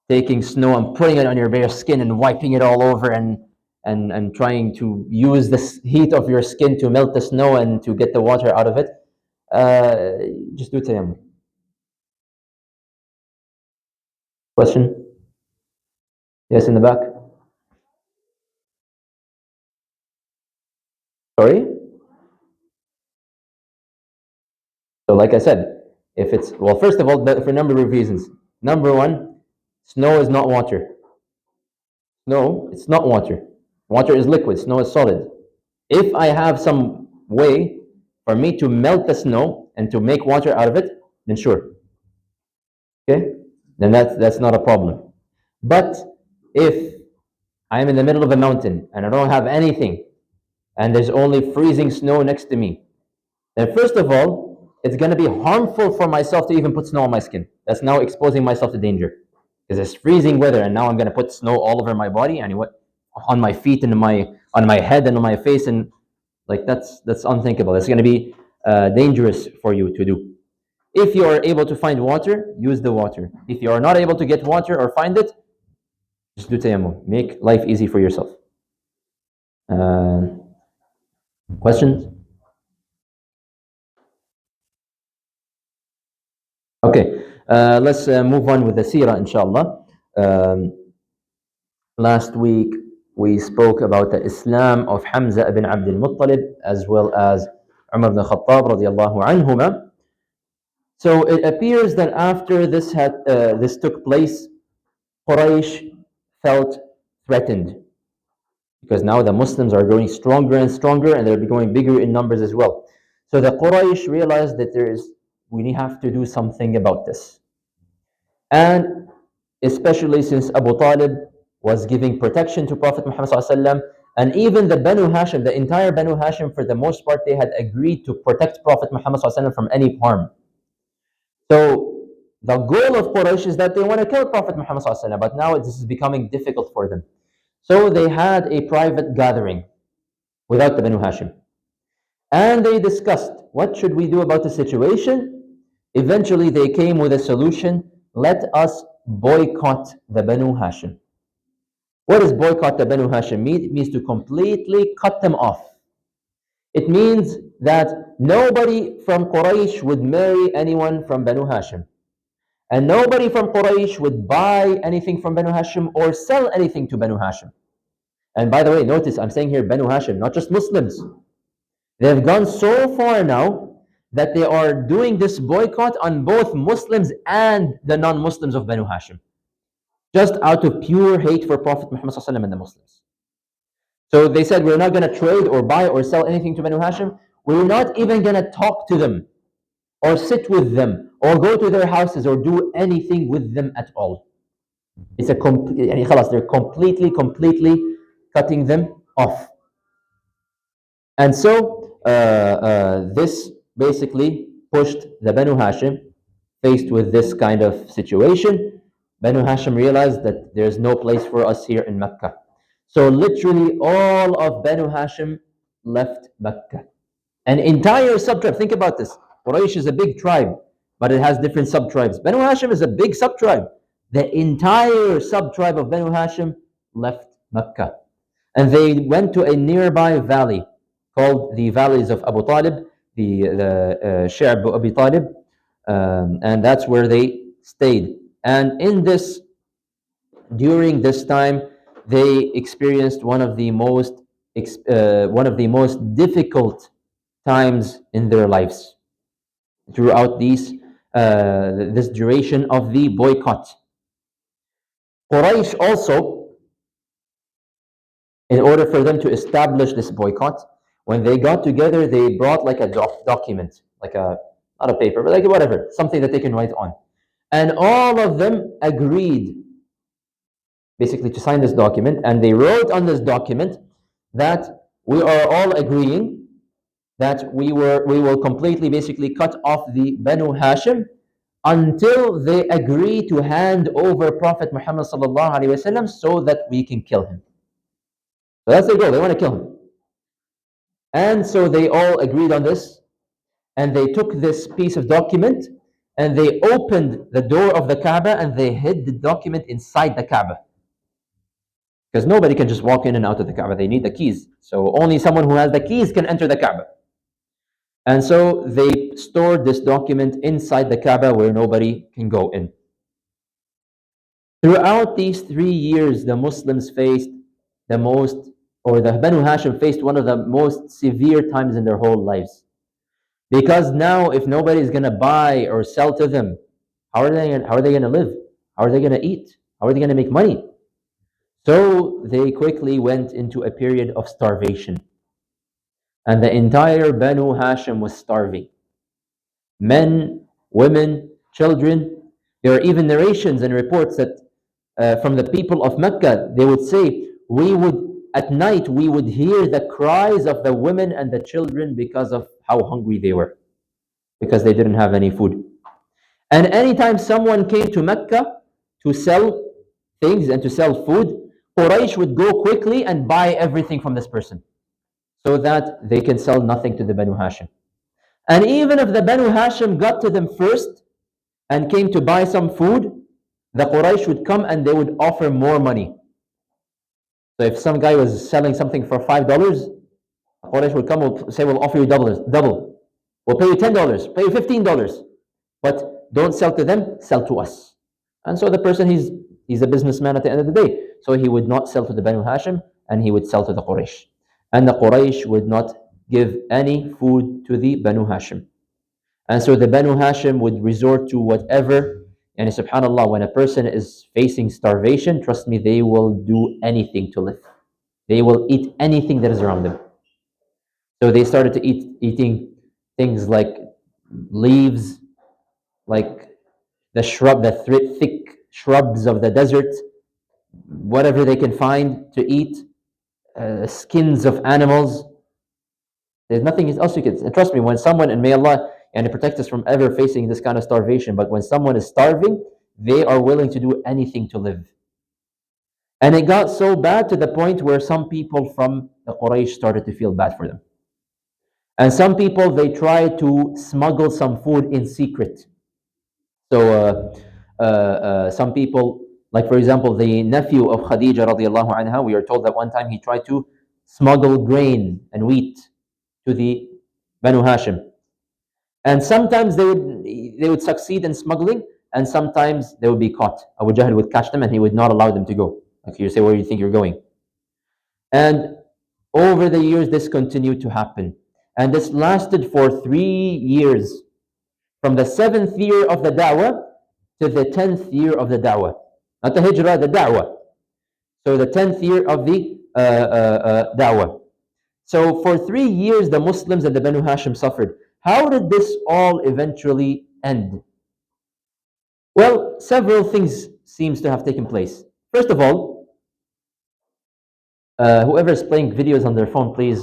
taking snow and putting it on your bare skin and wiping it all over and trying to use the heat of your skin to melt the snow and to get the water out of it. Uh, just do tayammum. Question? Yes, in the back. Sorry. So, like I said, if it's well, first of all, for a number of reasons. Number one, snow is not water. No, it's not water. Water is liquid. Snow is solid. If I have some way for me to melt the snow and to make water out of it, then sure. Okay, then that's not a problem. But if I'm in the middle of a mountain and I don't have anything and there's only freezing snow next to me, then first of all, it's going to be harmful for myself to even put snow on my skin. That's now exposing myself to danger because it's freezing weather, and now I'm going to put snow all over my body and what on my feet and on my head and on my face, and like that's unthinkable. It's going to be dangerous for you to do. If you are able to find water, use the water. If you are not able to get water or find it, just do tayammum. Make life easy for yourself. Uh, Questions? Okay, let's move on with the seerah, inshallah. Um, Last week we spoke about the Islam of Hamza ibn Abdul Muttalib as well as Umar ibn Khattab radiallahu anhuma. So it appears that after this took place, Quraysh felt threatened because now the Muslims are growing stronger and stronger, and they're becoming bigger in numbers as well. So the Quraysh realized that we have to do something about this. And especially since Abu Talib was giving protection to Prophet Muhammad ﷺ, and even the Banu Hashim, the entire Banu Hashim, for the most part, they had agreed to protect Prophet Muhammad ﷺ from any harm. So the goal of Quraysh is that they want to kill Prophet Muhammad ﷺ, but now this is becoming difficult for them. So they had a private gathering without the Banu Hashim. And they discussed, what should we do about the situation? Eventually they came with a solution. Let us boycott the Banu Hashim. What does boycott the Banu Hashim mean? It means to completely cut them off. It means that nobody from Quraysh would marry anyone from Banu Hashim. And nobody from Quraysh would buy anything from Banu Hashim or sell anything to Banu Hashim. And by the way, notice I'm saying here Banu Hashim, not just Muslims. They've gone so far now that they are doing this boycott on both Muslims and the non-Muslims of Banu Hashim, just out of pure hate for Prophet Muhammad ﷺ and the Muslims. So they said, we're not going to trade or buy or sell anything to Banu Hashim. We're not even going to talk to them or sit with them or go to their houses or do anything with them at all. It's they're completely cutting them off. And so this basically pushed the Banu Hashim, faced with this kind of situation. Banu Hashim realized that there's no place for us here in Mecca. So literally all of Banu Hashim left Mecca. An entire sub-tribe, think about this. Quraysh is a big tribe, but it has different sub-tribes. Banu Hashim is a big sub-tribe. The entire sub-tribe of Banu Hashim left Mecca. And they went to a nearby valley called the Valleys of Abu Talib, the Shi'b Abu Talib, and that's where they stayed. And during this time, they experienced one of the most difficult times in their lives throughout this duration of the boycott. Quraysh also, in order for them to establish this boycott, when they got together, they brought like a document, like not a paper, but like whatever, something that they can write on. And all of them agreed basically to sign this document, and they wrote on this document that we are all agreeing that we will completely basically cut off the Banu Hashim until they agree to hand over Prophet Muhammad sallallahu alaihi wasallam so that we can kill him. So that's their goal. They want to kill him. And so they all agreed on this, and they took this piece of document and they opened the door of the Kaaba and they hid the document inside the Kaaba. Because nobody can just walk in and out of the Kaaba. They need the keys. So only someone who has the keys can enter the Kaaba. And so they stored this document inside the Kaaba where nobody can go in. Throughout these 3 years, the Muslims faced the most, or the Banu Hashim faced one of the most severe times in their whole lives. Because now, if nobody is going to buy or sell to them, how are they going to live? How are they going to eat? How are they going to make money? So they quickly went into a period of starvation. And the entire Banu Hashim was starving. Men, women, children. There are even narrations and reports that from the people of Mecca, they would say, at night, we would hear the cries of the women and the children because of how hungry they were, because they didn't have any food. And anytime someone came to Mecca to sell things and to sell food, Quraysh would go quickly and buy everything from this person so that they can sell nothing to the Banu Hashim. And even if the Banu Hashim got to them first and came to buy some food, the Quraysh would come and they would offer more money. So if some guy was selling something for $5, Quraysh would come and say, we'll offer you double. We'll pay you $10, pay you $15. But don't sell to them, sell to us. And so the person, he's a businessman at the end of the day. So he would not sell to the Banu Hashim and he would sell to the Quraysh. And the Quraysh would not give any food to the Banu Hashim. And so the Banu Hashim would resort to whatever. And subhanAllah, when a person is facing starvation, trust me, they will do anything to live. They will eat anything that is around them. So they started to eating things like leaves, like the thick shrubs of the desert, whatever they can find to eat, skins of animals. There's nothing else you can. And trust me, when someone, and may Allah and protect us from ever facing this kind of starvation, but when someone is starving, they are willing to do anything to live. And it got so bad to the point where some people from the Quraysh started to feel bad for them. And some people, they tried to smuggle some food in secret. So some people, like for example, the nephew of Khadija radiallahu anha, we are told that one time he tried to smuggle grain and wheat to the Banu Hashim. And sometimes they would succeed in smuggling, and sometimes they would be caught. Abu Jahl would catch them and he would not allow them to go. Like you say, where do you think you're going? And over the years, this continued to happen. And this lasted for 3 years, from the 7th year of the da'wah to the 10th year of the da'wah. Not the hijrah, the da'wah. So the 10th year of the da'wah. So for 3 years, the Muslims and the Banu Hashim suffered. How did this all eventually end? Well, several things seems to have taken place. First of all, whoever is playing videos on their phone, please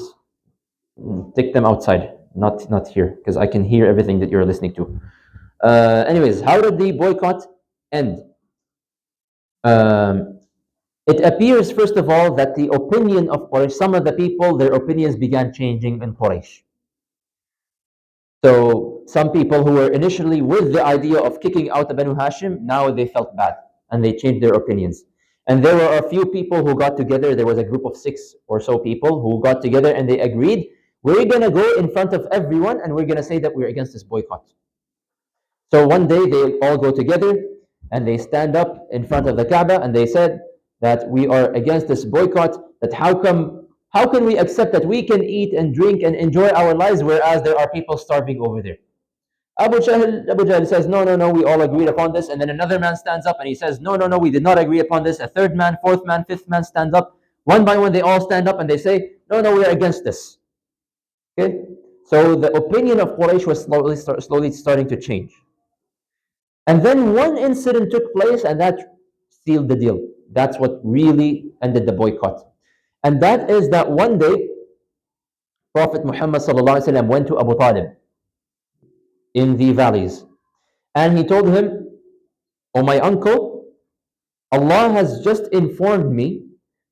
take them outside, not here, because I can hear everything that you're listening to. Anyways, how did the boycott end? It appears, first of all, that the opinion of Quraysh, some of the people, their opinions began changing in Quraysh. So some people who were initially with the idea of kicking out the Banu Hashim, now they felt bad and they changed their opinions. And there were a few people who got together. There was a group of 6 or so people who got together and they agreed, we're going to go in front of everyone and we're going to say that we're against this boycott. So one day they all go together and they stand up in front of the Kaaba and they said that we are against this boycott, that how can we accept that we can eat and drink and enjoy our lives whereas there are people starving over there? Abu Jahl says, no, we all agreed upon this. And then another man stands up and he says, no, we did not agree upon this. A third man, fourth man, fifth man stands up. One by one, they all stand up and they say, no, we are against this. Okay? So the opinion of Quraysh was slowly starting to change. And then one incident took place and that sealed the deal. That's what really ended the boycott. And that is that one day, Prophet Muhammad ﷺ went to Abu Talib in the valleys. And he told him, "Oh, my uncle, Allah has just informed me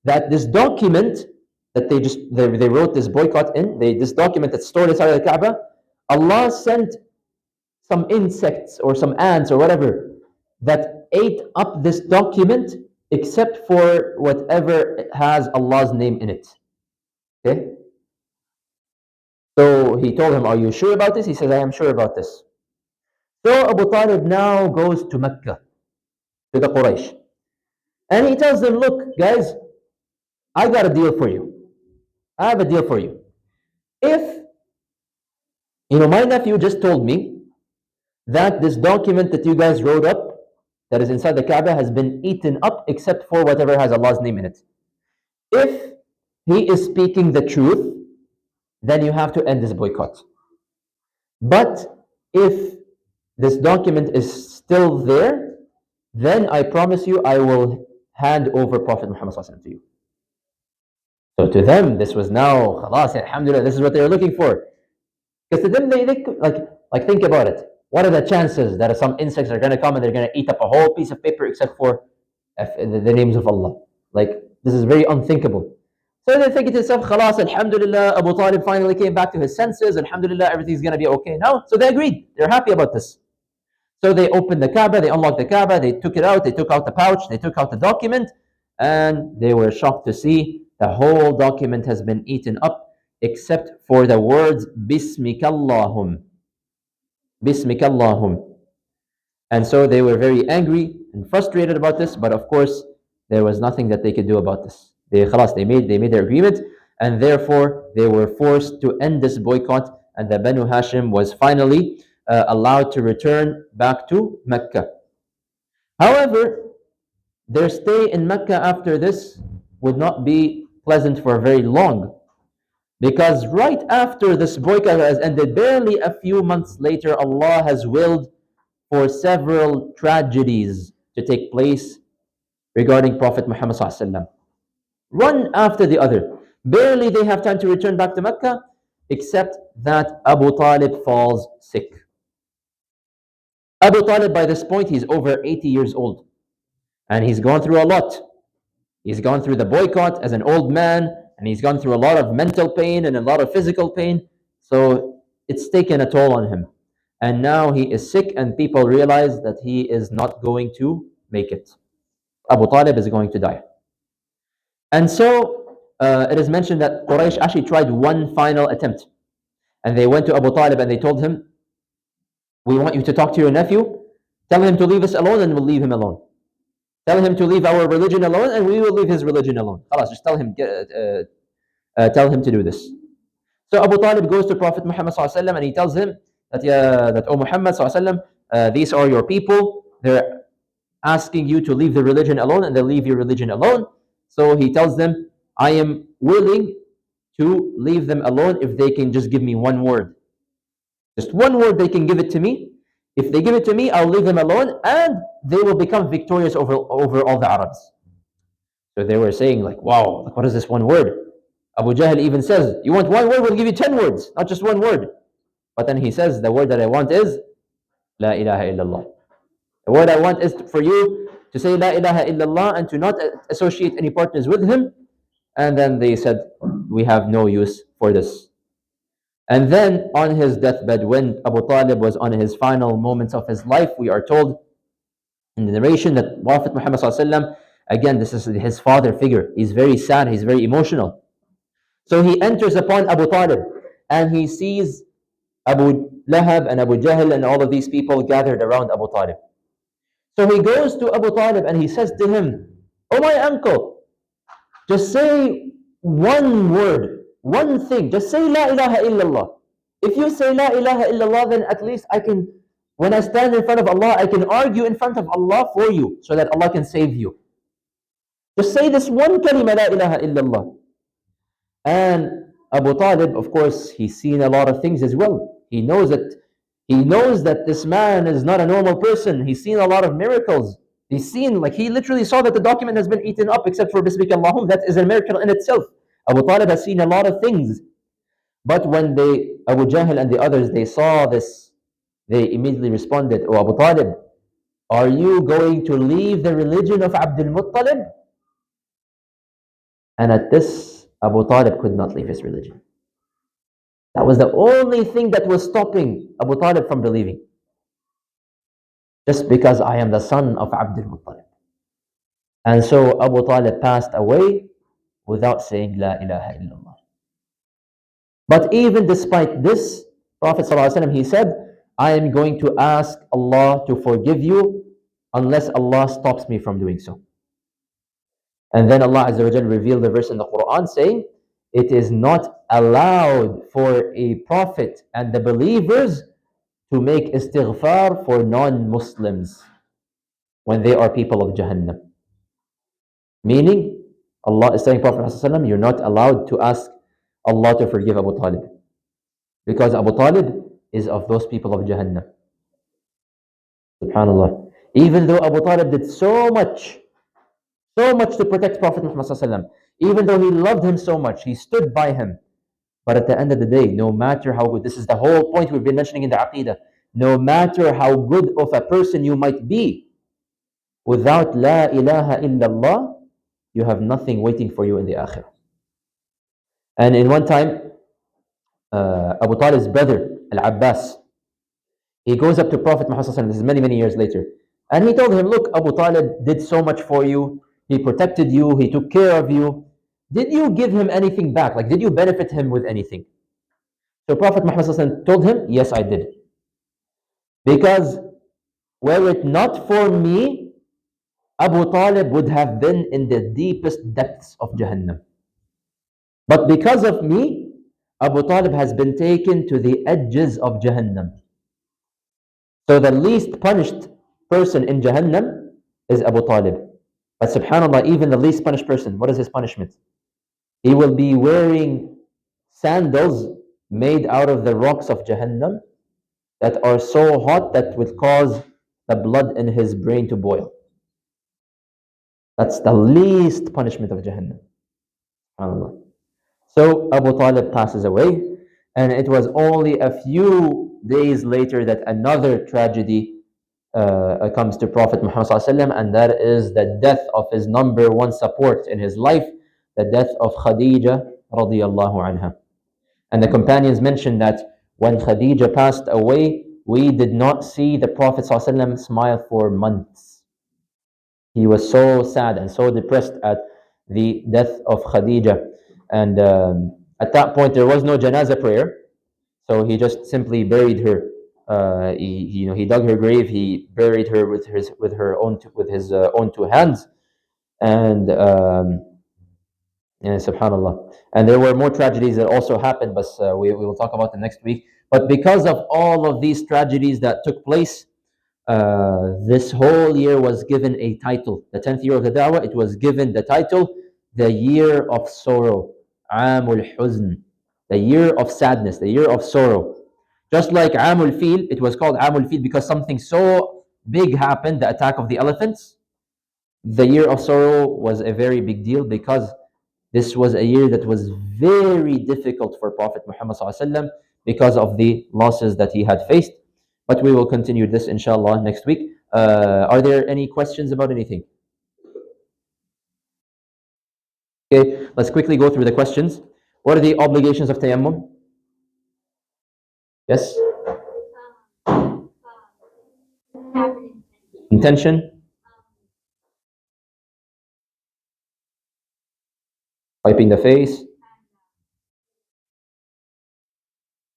that this document that they wrote this boycott in, this document that's stored inside the Kaaba, Allah sent some insects or some ants or whatever that ate up this document except for whatever has Allah's name in it." Okay? So he told him, "Are you sure about this?" He says, "I am sure about this." So Abu Talib now goes to Mecca, to the Quraysh. And he tells them, "Look, guys, I got a deal for you. I have a deal for you. If, my nephew just told me that this document that you guys wrote up that is inside the Kaaba has been eaten up except for whatever has Allah's name in it. If he is speaking the truth, then you have to end this boycott. But if this document is still there, then I promise you I will hand over Prophet Muhammad to you." So to them, this was now, khalas, alhamdulillah, this is what they were looking for. Because to them, they like think about it. What are the chances that some insects are going to come and they're going to eat up a whole piece of paper except for the names of Allah? Like, this is very unthinkable. So they think to themselves, khalas, alhamdulillah, Abu Talib finally came back to his senses, alhamdulillah, everything's going to be okay now. So they agreed. They're happy about this. So they opened the Kaaba, they unlocked the Kaaba, they took it out, they took out the pouch, they took out the document, and they were shocked to see the whole document has been eaten up except for the words Bismikallahum. Bismikallahum. And so they were very angry and frustrated about this, but of course there was nothing that they could do about this. They made their agreement, and therefore they were forced to end this boycott, and the Banu Hashim was finally allowed to return back to Mecca. However, their stay in Mecca after this would not be pleasant for very long, because right after this boycott has ended, barely a few months later, Allah has willed for several tragedies to take place regarding Prophet Muhammad ﷺ. One after the other. Barely they have time to return back to Mecca, except that Abu Talib falls sick. Abu Talib, by this point, he's over 80 years old. And he's gone through a lot. He's gone through the boycott as an old man, and he's gone through a lot of mental pain and a lot of physical pain. So it's taken a toll on him. And now he is sick, and people realize that he is not going to make it. Abu Talib is going to die. And so it is mentioned that Quraysh actually tried one final attempt. And they went to Abu Talib and they told him, "We want you to talk to your nephew. Tell him to leave us alone and we'll leave him alone. Tell him to leave our religion alone and we will leave his religion alone. Just tell him to do this." So Abu Talib goes to Prophet Muhammad ﷺ and he tells him that "O Muhammad ﷺ, these are your people. They're asking you to leave the religion alone and they'll leave your religion alone." So he tells them, "I am willing to leave them alone if they can just give me one word. Just one word they can give it to me. If they give it to me, I'll leave them alone and they will become victorious over all the Arabs." So they were saying like, wow, what is this one word? Abu Jahl even says, "You want one word, we'll give you 10 words, not just one word." But then he says, "The word that I want is La ilaha illallah. The word I want is for you to say La ilaha illallah and to not associate any partners with him." And then they said, "We have no use for this." And then on his deathbed, when Abu Talib was on his final moments of his life, we are told in the narration that Prophet Muhammad ﷺ, again, this is his father figure. He's very sad, he's very emotional. So he enters upon Abu Talib and he sees Abu Lahab and Abu Jahl and all of these people gathered around Abu Talib. So he goes to Abu Talib and he says to him, "Oh my uncle, just say one word, one thing. Just say La ilaha illallah. If you say La ilaha illallah, then at least when I stand in front of Allah, I can argue in front of Allah for you so that Allah can save you. Just say this one kalima, La ilaha illallah." And Abu Talib, of course, he's seen a lot of things as well. He knows that this man is not a normal person. He's seen a lot of miracles. He literally saw that the document has been eaten up except for Bismika Allahum. That is a miracle in itself. Abu Talib has seen a lot of things. But when Abu Jahl and the others, they saw this they immediately responded, "Oh Abu Talib, are you going to leave the religion of Abdul Muttalib?" And at this, Abu Talib could not leave his religion. That was the only thing that was stopping Abu Talib from believing. Just because I am the son of Abdul Muttalib. And so Abu Talib passed away without saying La ilaha illallah. But even despite this, Prophet ﷺ, he said, I am going to ask Allah to forgive you unless Allah stops me from doing so. And then Allah Azza wa Jal revealed the verse in the Quran saying, it is not allowed for a prophet and the believers to make istighfar for non-Muslims when they are people of Jahannam. Meaning, Allah is telling Prophet ﷺ, you're not allowed to ask Allah to forgive Abu Talib. Because Abu Talib is of those people of Jahannam. Subhanallah. Even though Abu Talib did so much to protect Prophet Muhammad ﷺ, even though he loved him so much, he stood by him. But at the end of the day, no matter how good, this is the whole point we've been mentioning in the Aqeedah, no matter how good of a person you might be, without La ilaha illallah, you have nothing waiting for you in the Akhirah. And in one time, Abu Talib's brother, Al Abbas, he goes up to Prophet Muhammad, this is many, many years later, and he told him, look, Abu Talib did so much for you, he protected you, he took care of you. Did you give him anything back? Like, did you benefit him with anything? So Prophet Muhammad told him, yes, I did. Because were it not for me, Abu Talib would have been in the deepest depths of Jahannam. But because of me, Abu Talib has been taken to the edges of Jahannam. So the least punished person in Jahannam is Abu Talib. But subhanAllah, even the least punished person, what is his punishment? He will be wearing sandals made out of the rocks of Jahannam that are so hot that would cause the blood in his brain to boil. That's the least punishment of Jahannam. SubhanAllah. So Abu Talib passes away, and it was only a few days later that another tragedy comes to Prophet Muhammad ﷺ, and that is the death of his number one support in his life, the death of Khadija radiallahu anha. And the companions mentioned that when Khadija passed away, we did not see the Prophet ﷺ smile for months. He was so sad and so depressed at the death of Khadija. And at that point, there was no janazah prayer, so he just simply buried her. He dug her grave. He buried her with his own two hands, and subhanallah. And there were more tragedies that also happened, but we will talk about them next week. But because of all of these tragedies that took place, this whole year was given a title. The 10th year of the Dawah, it was given the title, the year of sorrow, Amul Huzn, the year of sadness, the year of sorrow. Just like Amul Fil, it was called Amul Fil because something so big happened, the attack of the elephants. The year of sorrow was a very big deal because this was a year that was very difficult for Prophet Muhammad ﷺ because of the losses that he had faced. But we will continue this inshallah next week. Are there any questions about anything? Okay, let's quickly go through the questions. What are the obligations of tayammum? Yes? Intention? Wiping the face?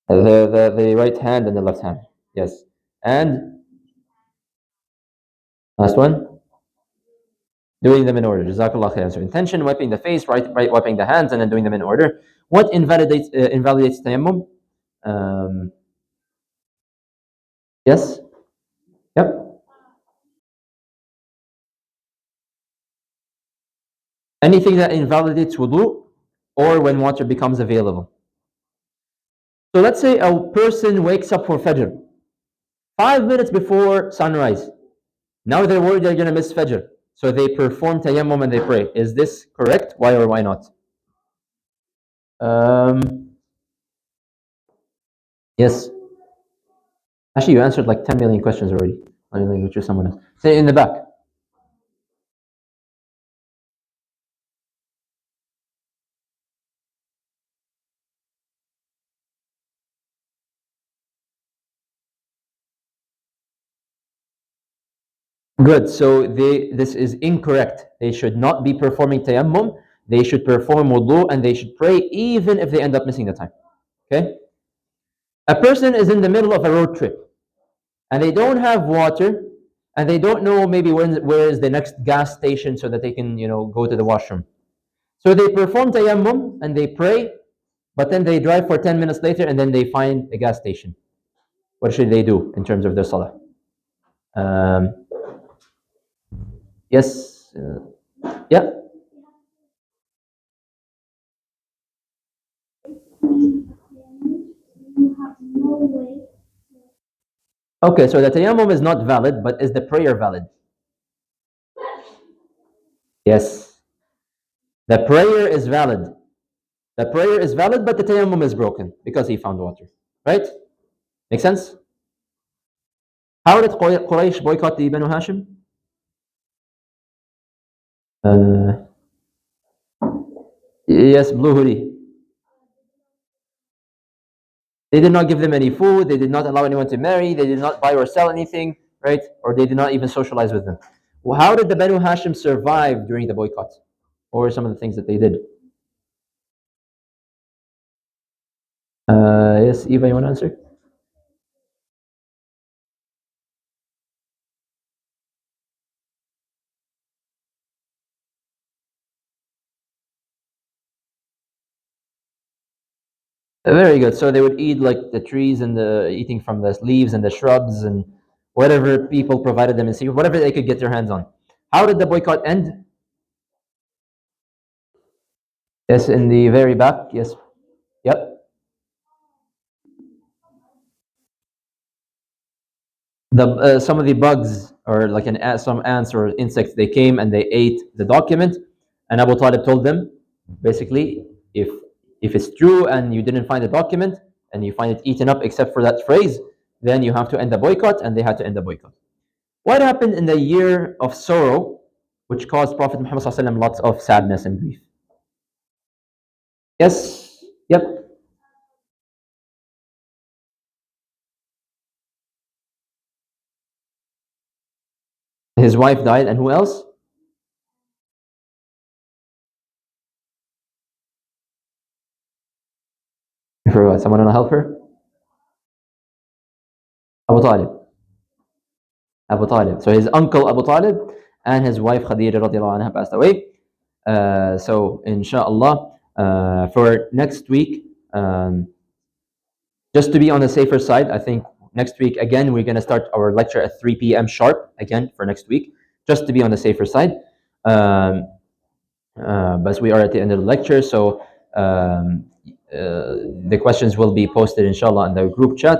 The right hand and the left hand. Yes. And last one? Doing them in order. Jazakallah khair. So intention, wiping the face, right, wiping the hands, and then doing them in order. What invalidates tayammum? Yes? Yep. Anything that invalidates wudu or when water becomes available. So let's say a person wakes up for Fajr 5 minutes before sunrise. Now they're worried they're going to miss Fajr. So they perform tayammum and they pray. Is this correct? Why or why not? Yes. Actually, you answered like 10 million questions already. Let me go to someone else. Say in the back. Good. So this is incorrect. They should not be performing tayammum. They should perform wudu and they should pray even if they end up missing the time. Okay? A person is in the middle of a road trip and they don't have water and they don't know maybe where is the next gas station so that they can, go to the washroom. So they perform tayammum and they pray, but then they drive for 10 minutes later and then they find a gas station. What should they do in terms of their salah? Um, yes. Yeah. Okay, so the tayammum is not valid, but is the prayer valid? Yes. The prayer is valid. The prayer is valid, but the tayammum is broken because he found water. Right? Make sense? How did Quraysh boycott the Banu Hashim? Uh, yes, blue hoodie. They did not give them any food. They did not allow anyone to marry. They did not buy or sell anything, right? Or they did not even socialize with them. Well, how did the Banu Hashim survive during the boycott? What were some of the things that they did? Yes, Eva, you want to answer? Very good. So they would eat like the trees and the eating from the leaves and the shrubs and whatever people provided them in sea, whatever they could get their hands on. How did the boycott end? Yes, in the very back. Yes. Yep. The some of the bugs or like some ants or insects, they came and they ate the document, and Abu Talib told them basically, if it's true and you didn't find the document and you find it eaten up except for that phrase, then you have to end the boycott, and they had to end the boycott. What happened in the year of sorrow, which caused Prophet Muhammad ﷺ lots of sadness and grief? Yes. Yep. His wife died, and who else? For what? Someone want to help her? Abu Talib. Abu Talib. So his uncle Abu Talib and his wife Khadija radiallahu anha passed away. So inshallah, for next week, just to be on the safer side, I think next week again we're going to start our lecture at 3 p.m. sharp again for next week, just to be on the safer side. But we are at the end of the lecture, so the questions will be posted inshallah in the group chat.